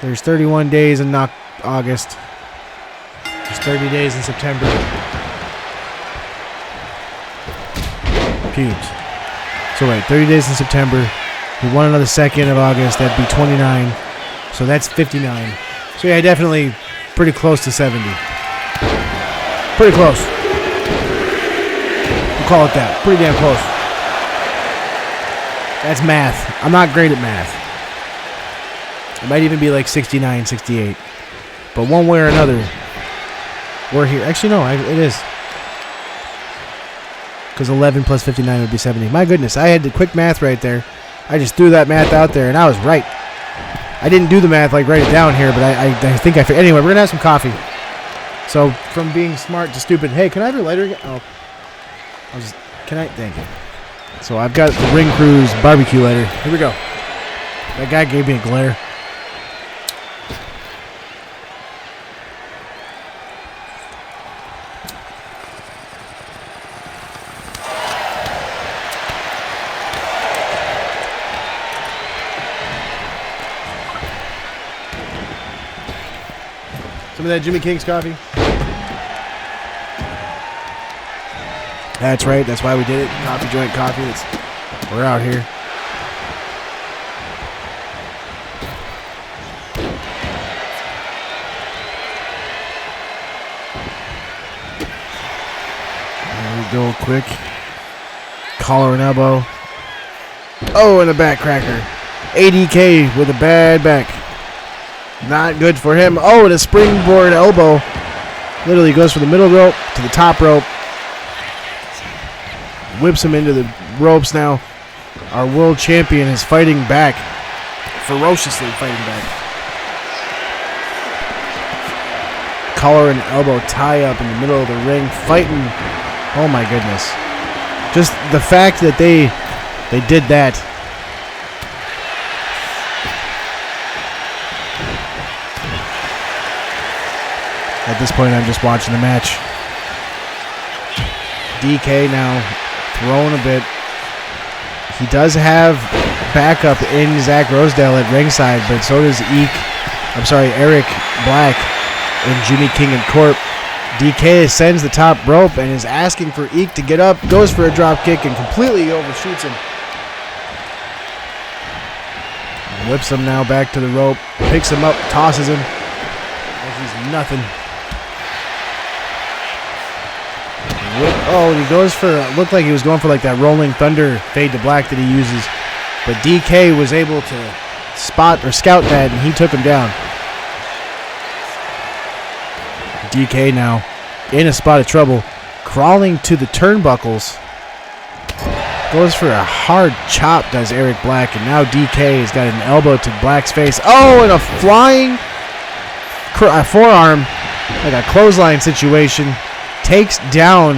There's 31 days in August. There's 30 days in September. Pubes. So wait, 30 days in September. He won another 2nd of August. That'd be 29. So that's 59. So yeah, definitely pretty close to 70. Pretty close. We'll call it that. Pretty damn close. That's math. I'm not great at math. It might even be like 69, 68. But one way or another, we're here. Actually, no, it is. Because 11 plus 59 would be 70. My goodness, I had the quick math right there. I just threw that math out there, and I was right. I didn't do the math, like write it down here, but I think I... Anyway, we're going to have some coffee. So, from being smart to stupid, hey, can I have your lighter again? Oh. Can I? Thank you. So, I've got the Ring Cruise barbecue lighter. Here we go. That guy gave me a glare. Some of that Jimmy King's coffee. That's right. That's why we did it. Coffee joint coffee. We're out here. There we go. Quick. Collar and elbow. Oh, and a back cracker. ADK with a bad back. Not good for him. Oh, and a springboard elbow. Literally goes from the middle rope to the top rope. Whips him into the ropes now. Our world champion is fighting back. Ferociously fighting back. Collar and elbow tie up in the middle of the ring. Fighting. Oh my goodness. Just the fact that they did that. At this point, I'm just watching the match. DK now throwing a bit. He does have backup in Zach Rosedale at ringside, but so does Eric Black and Jimmy King and Corp. DK ascends the top rope and is asking for Eek to get up, goes for a drop kick and completely overshoots him. Whips him now back to the rope, picks him up, tosses him like he's nothing. Oh, he goes for, looked like he was going for like that Rolling Thunder fade to black that he uses. But DK was able to spot or scout that, and he took him down. DK now in a spot of trouble, crawling to the turnbuckles. Goes for a hard chop, does Eric Black, and now DK has got an elbow to Black's face. Oh, and a flying forearm, like a clothesline situation. Takes down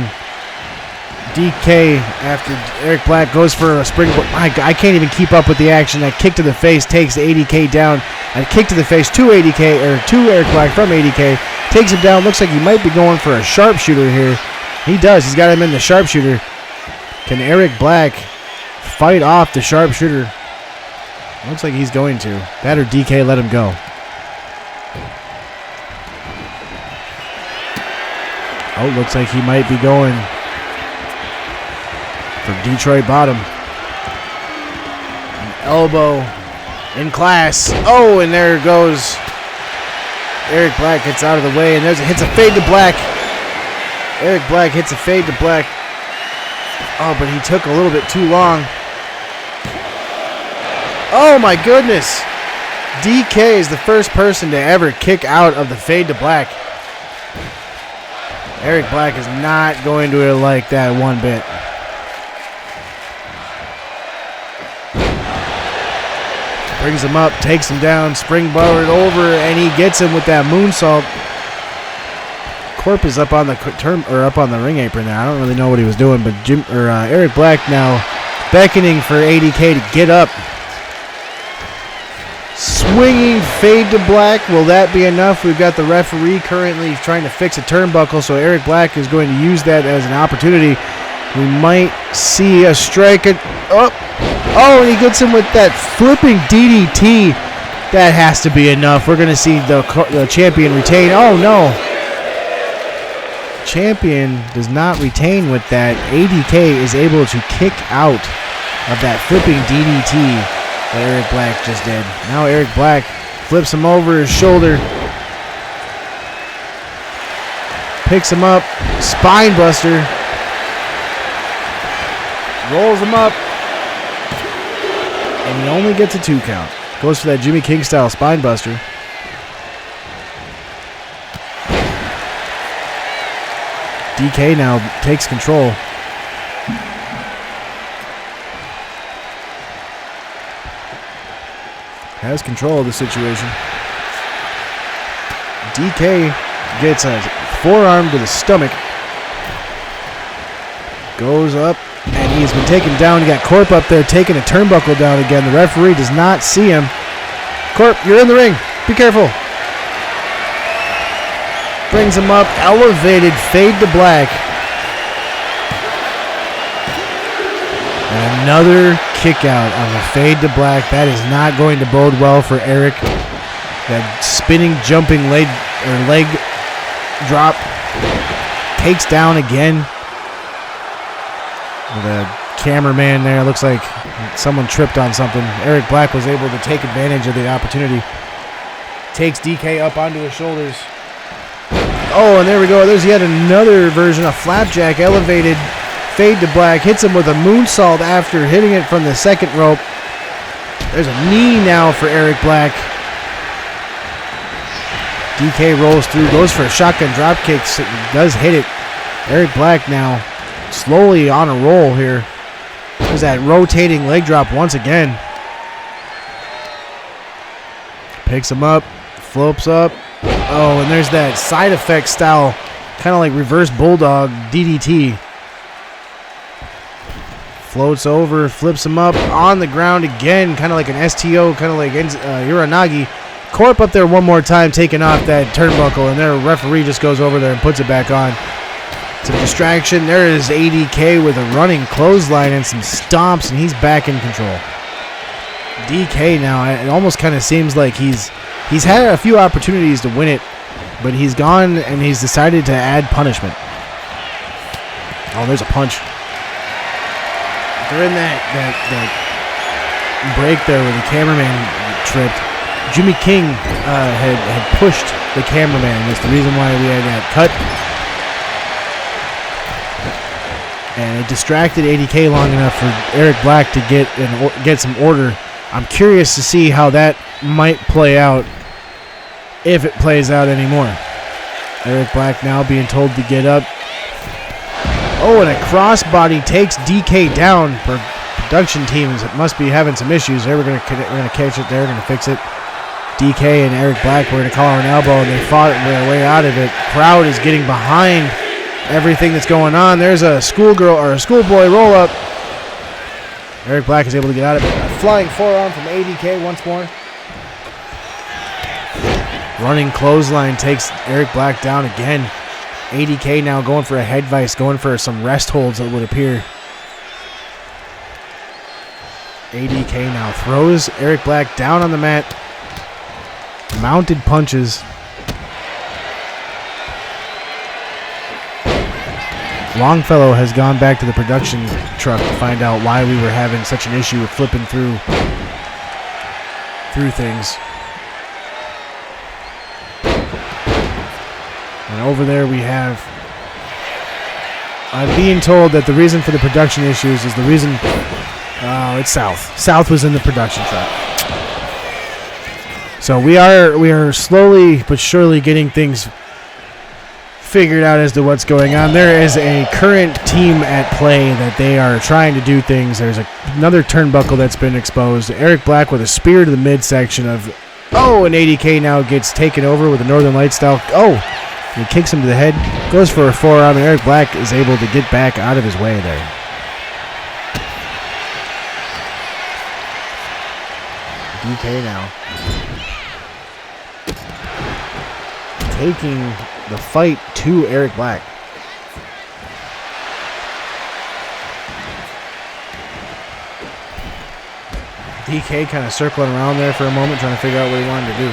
DK after Eric Black goes for a springboard. I can't even keep up with the action. That kick to the face takes ADK down. A kick to the face to ADK, or to Eric Black from ADK. Takes him down. Looks like he might be going for a sharpshooter here. He does. He's got him in the sharpshooter. Can Eric Black fight off the sharpshooter? Looks like he's going to. That or DK let him go. Oh, looks like he might be going for Detroit bottom. An elbow in class. Oh, and there goes Eric Black. Gets out of the way, and hits a fade to Black. Eric Black hits a fade to Black. Oh, but he took a little bit too long. Oh my goodness. DK is the first person to ever kick out of the fade to Black. Eric Black is not going to like that one bit. Brings him up, takes him down, springboard over, and he gets him with that moonsault. Corp is up on the up on the ring apron now. I don't really know what he was doing, but Eric Black now beckoning for ADK to get up. Swinging fade to Black. Will that be enough? We've got the referee currently trying to fix a turnbuckle, so Eric Black is going to use that as an opportunity. We might see a strike. Oh, and he gets him with that flipping DDT. That has to be enough. We're going to see the champion retain. Oh, no. Champion does not retain with that. ADK is able to kick out of that flipping DDT that Eric Black just did. Now Eric Black flips him over his shoulder. Picks him up. Spine buster. Rolls him up. And he only gets a 2 count. Goes for that Jimmy King style spine buster. DK now takes control. Has control of the situation. DK gets a forearm to the stomach. Goes up, and he's been taken down. You got Corp up there taking a turnbuckle down again. The referee does not see him. Corp, you're in the ring. Be careful. Brings him up, elevated fade to Black. And another kick out of a fade to Black. That is not going to bode well for Eric. That spinning, jumping leg drop. Takes down again. The cameraman there, looks like someone tripped on something. Eric Black was able to take advantage of the opportunity. Takes DK up onto his shoulders. Oh, and there we go. There's yet another version of Flapjack. Elevated fade to Black. Hits him with a moonsault after hitting it from the second rope. There's a knee now for Eric Black. DK rolls through, goes for a shotgun drop kick. Does hit it. Eric Black now slowly on a roll here. There's that rotating leg drop once again. Picks him up, flops up. Oh, and there's that side effect style, kind of like reverse bulldog DDT. Floats over, flips him up on the ground again, kind of like an STO, kind of like Uranagi. Corp up there one more time, taking off that turnbuckle, and their referee just goes over there and puts it back on. It's a distraction. There is ADK with a running clothesline and some stomps, and he's back in control. DK now, it almost kind of seems like he's had a few opportunities to win it, but he's gone and he's decided to add punishment. Oh, there's a punch. They're in that break there where the cameraman tripped. Jimmy King had pushed the cameraman. That's the reason why we had that cut. And it distracted ADK long enough for Eric Black to get some order. I'm curious to see how that might play out, if it plays out anymore. Eric Black now being told to get up. Oh, and a crossbody takes DK down. Production teams must be having some issues. We're gonna catch it. They're gonna fix it. DK and Eric Black were gonna call her an elbow, and they fought their way out of it. Crowd is getting behind everything that's going on. There's a schoolgirl or a schoolboy roll up. Eric Black is able to get out of it. A flying forearm from ADK once more. Running clothesline takes Eric Black down again. ADK now going for a head vice, going for some rest holds, it would appear. ADK now throws Eric Black down on the mat. Mounted punches. Longfellow has gone back to the production truck to find out why we were having such an issue with flipping through things. And over there we have... I'm being told that the reason for the production issues is the reason... Oh, it's South. South was in the production truck. So we are slowly but surely getting things figured out as to what's going on. There is a current team at play that they are trying to do things. There's another turnbuckle that's been exposed. Eric Black with a spear to the midsection of... Oh, and ADK now gets taken over with a Northern Light style. Oh, he kicks him to the head. Goes for a forearm, and Eric Black is able to get back out of his way there. DK now taking the fight to Eric Black. DK kind of circling around there for a moment, trying to figure out what he wanted to do.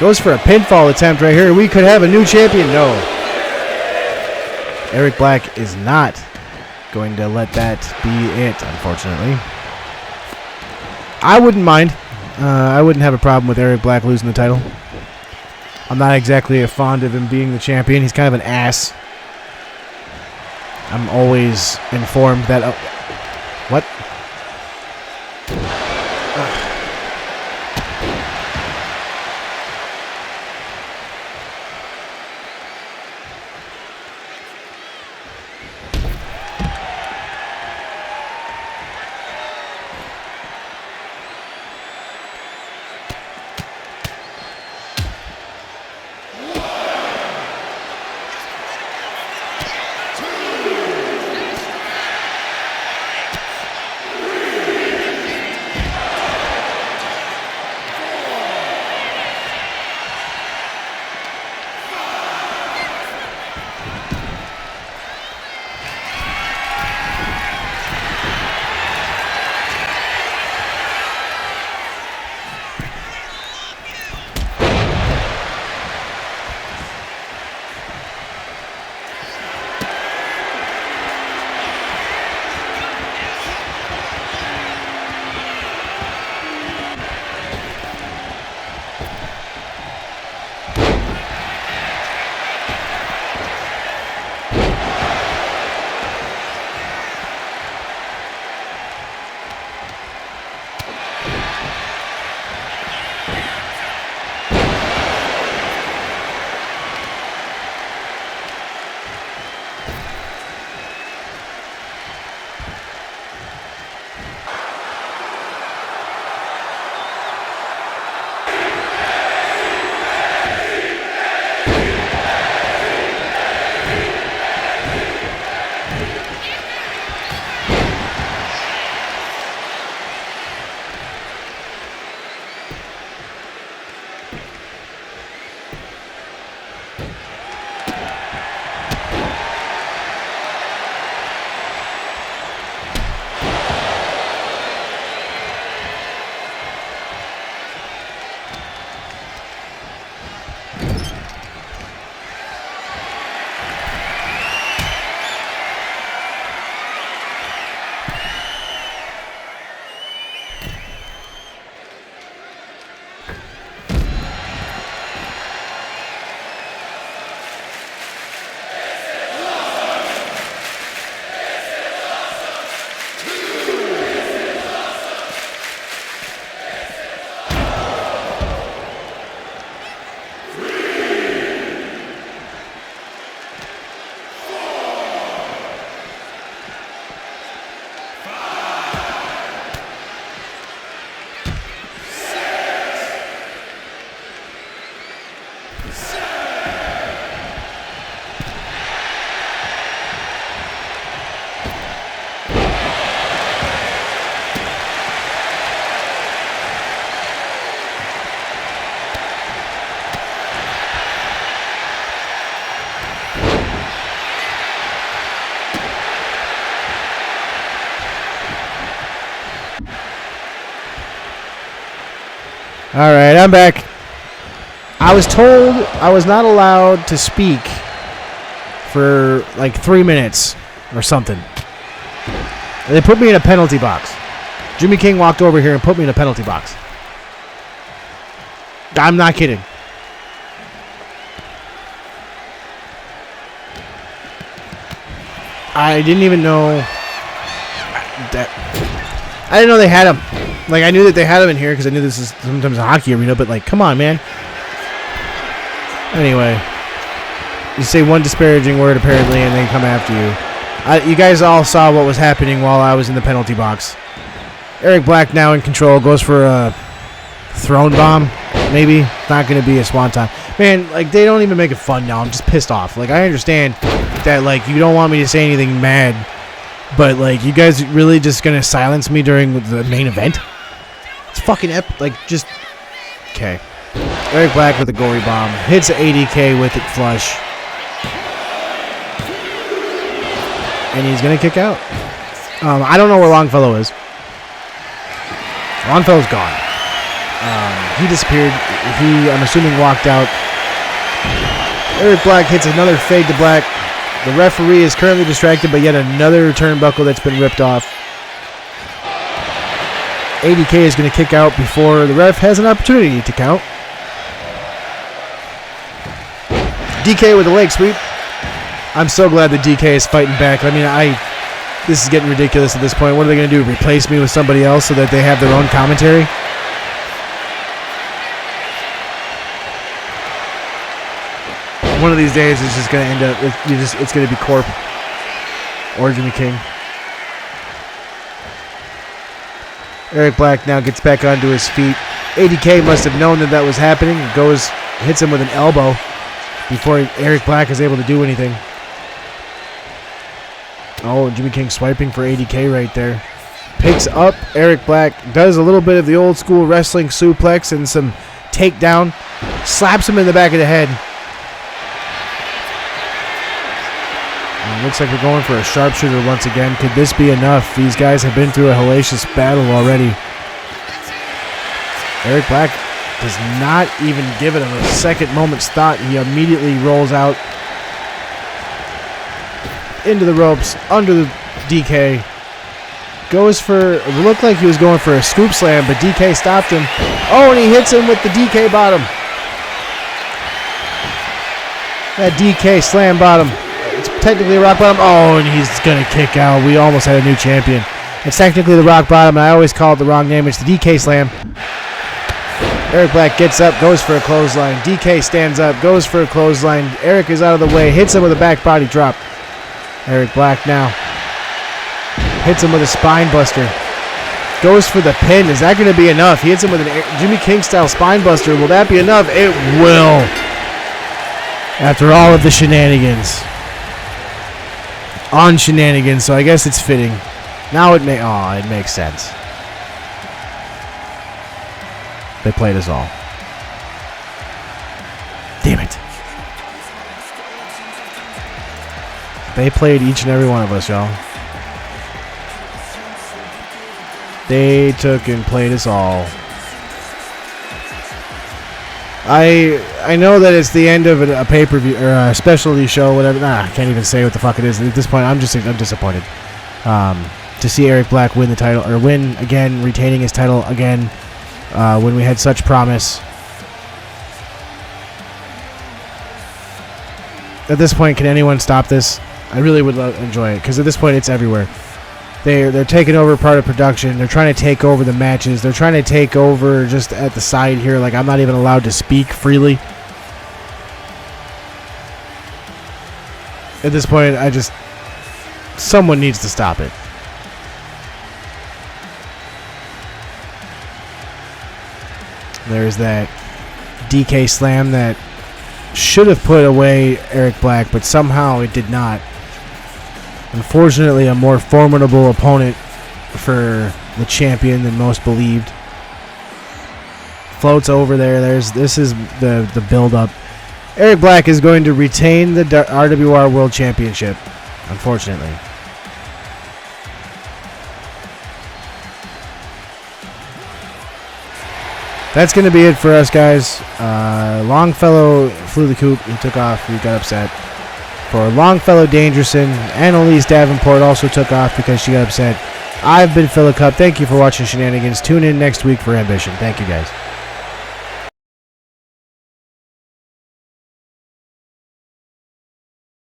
Goes for a pinfall attempt right here. We could have a new champion. No. Eric Black is not going to let that be it, unfortunately. I wouldn't mind. I wouldn't have a problem with Eric Black losing the title. I'm not exactly fond of him being the champion. He's kind of an ass. I'm always informed that... what? All right, I'm back. I was told I was not allowed to speak for like 3 minutes or something. They put me in a penalty box. Jimmy King walked over here and put me in a penalty box. I'm not kidding. I didn't even know that. I didn't know they had him. Like, I knew that they had him in here because I knew this is sometimes a hockey arena, but like, come on, man. Anyway, you say one disparaging word apparently, and they come after you. You guys all saw what was happening while I was in the penalty box. Eric Black now in control, goes for a throne bomb. Maybe not going to be a swanton. Man, like, they don't even make it fun now. I'm just pissed off. Like, I understand that, like, you don't want me to say anything mad, but, like, you guys really just going to silence me during the main event? It's fucking like, just... Okay. Eric Black with a gory bomb. Hits an ADK with it flush. And he's going to kick out. I don't know where Longfellow is. Longfellow's gone. He disappeared. He, I'm assuming, walked out. Eric Black hits another fade to black. The referee is currently distracted by yet another turnbuckle that's been ripped off. ADK is going to kick out before the ref has an opportunity to count. DK with a leg sweep. I'm so glad that DK is fighting back. I mean, this is getting ridiculous at this point. What are they going to do? Replace me with somebody else so that they have their own commentary? One of these days, it's just going to end up. It's going to be Corp or Jimmy King. Eric Black now gets back onto his feet. ADK must have known that was happening. Hits him with an elbow before Eric Black is able to do anything. Oh, Jimmy King swiping for ADK right there. Picks up Eric Black. Does a little bit of the old school wrestling suplex and some takedown. Slaps him in the back of the head. Looks like we're going for a sharpshooter once again. Could this be enough? These guys have been through a hellacious battle already. Eric Black does not even give it a second moment's thought. He immediately rolls out into the ropes, under the DK. It looked like he was going for a scoop slam, but DK stopped him. Oh, and he hits him with the DK bottom. That DK slam bottom. It's technically a rock bottom. Oh, and he's going to kick out. We almost had a new champion. It's technically the rock bottom, and I always call it the wrong name. It's the DK slam. Eric Black gets up, goes for a clothesline. DK stands up, goes for a clothesline. Eric is out of the way, hits him with a back body drop. Eric Black now hits him with a spine buster. Goes for the pin. Is that going to be enough? He hits him with a Jimmy King style spine buster. Will that be enough? It will. After all of the shenanigans. On shenanigans, so I guess it's fitting. Now it makes sense. They played us all. Damn it. They played each and every one of us, y'all. They took and played us all. I know that it's the end of a pay-per-view or a specialty show, whatever. I can't even say what the fuck it is at this point. I'm disappointed to see Eric Black win the title, or win again, retaining his title again when we had such promise. At this point, can anyone stop this? I really would enjoy it, because at this point, it's everywhere. They're taking over part of production. They're trying to take over the matches. They're trying to take over just at the side here. Like, I'm not even allowed to speak freely. At this point, someone needs to stop it. There's that DK slam that should have put away Eric Black, but somehow it did not. Unfortunately, a more formidable opponent for the champion than most believed. Floats over there. This is the build-up. Eric Black is going to retain the RWR World Championship, unfortunately. that's going to be it for us, guys. Longfellow flew the coop. He took off. He got upset. For Longfellow Dangerson, Annalise Davenport also took off because she got upset. I've been Philip Cup. Thank you for watching Shenanigans. Tune in next week for Ambition. Thank you, guys.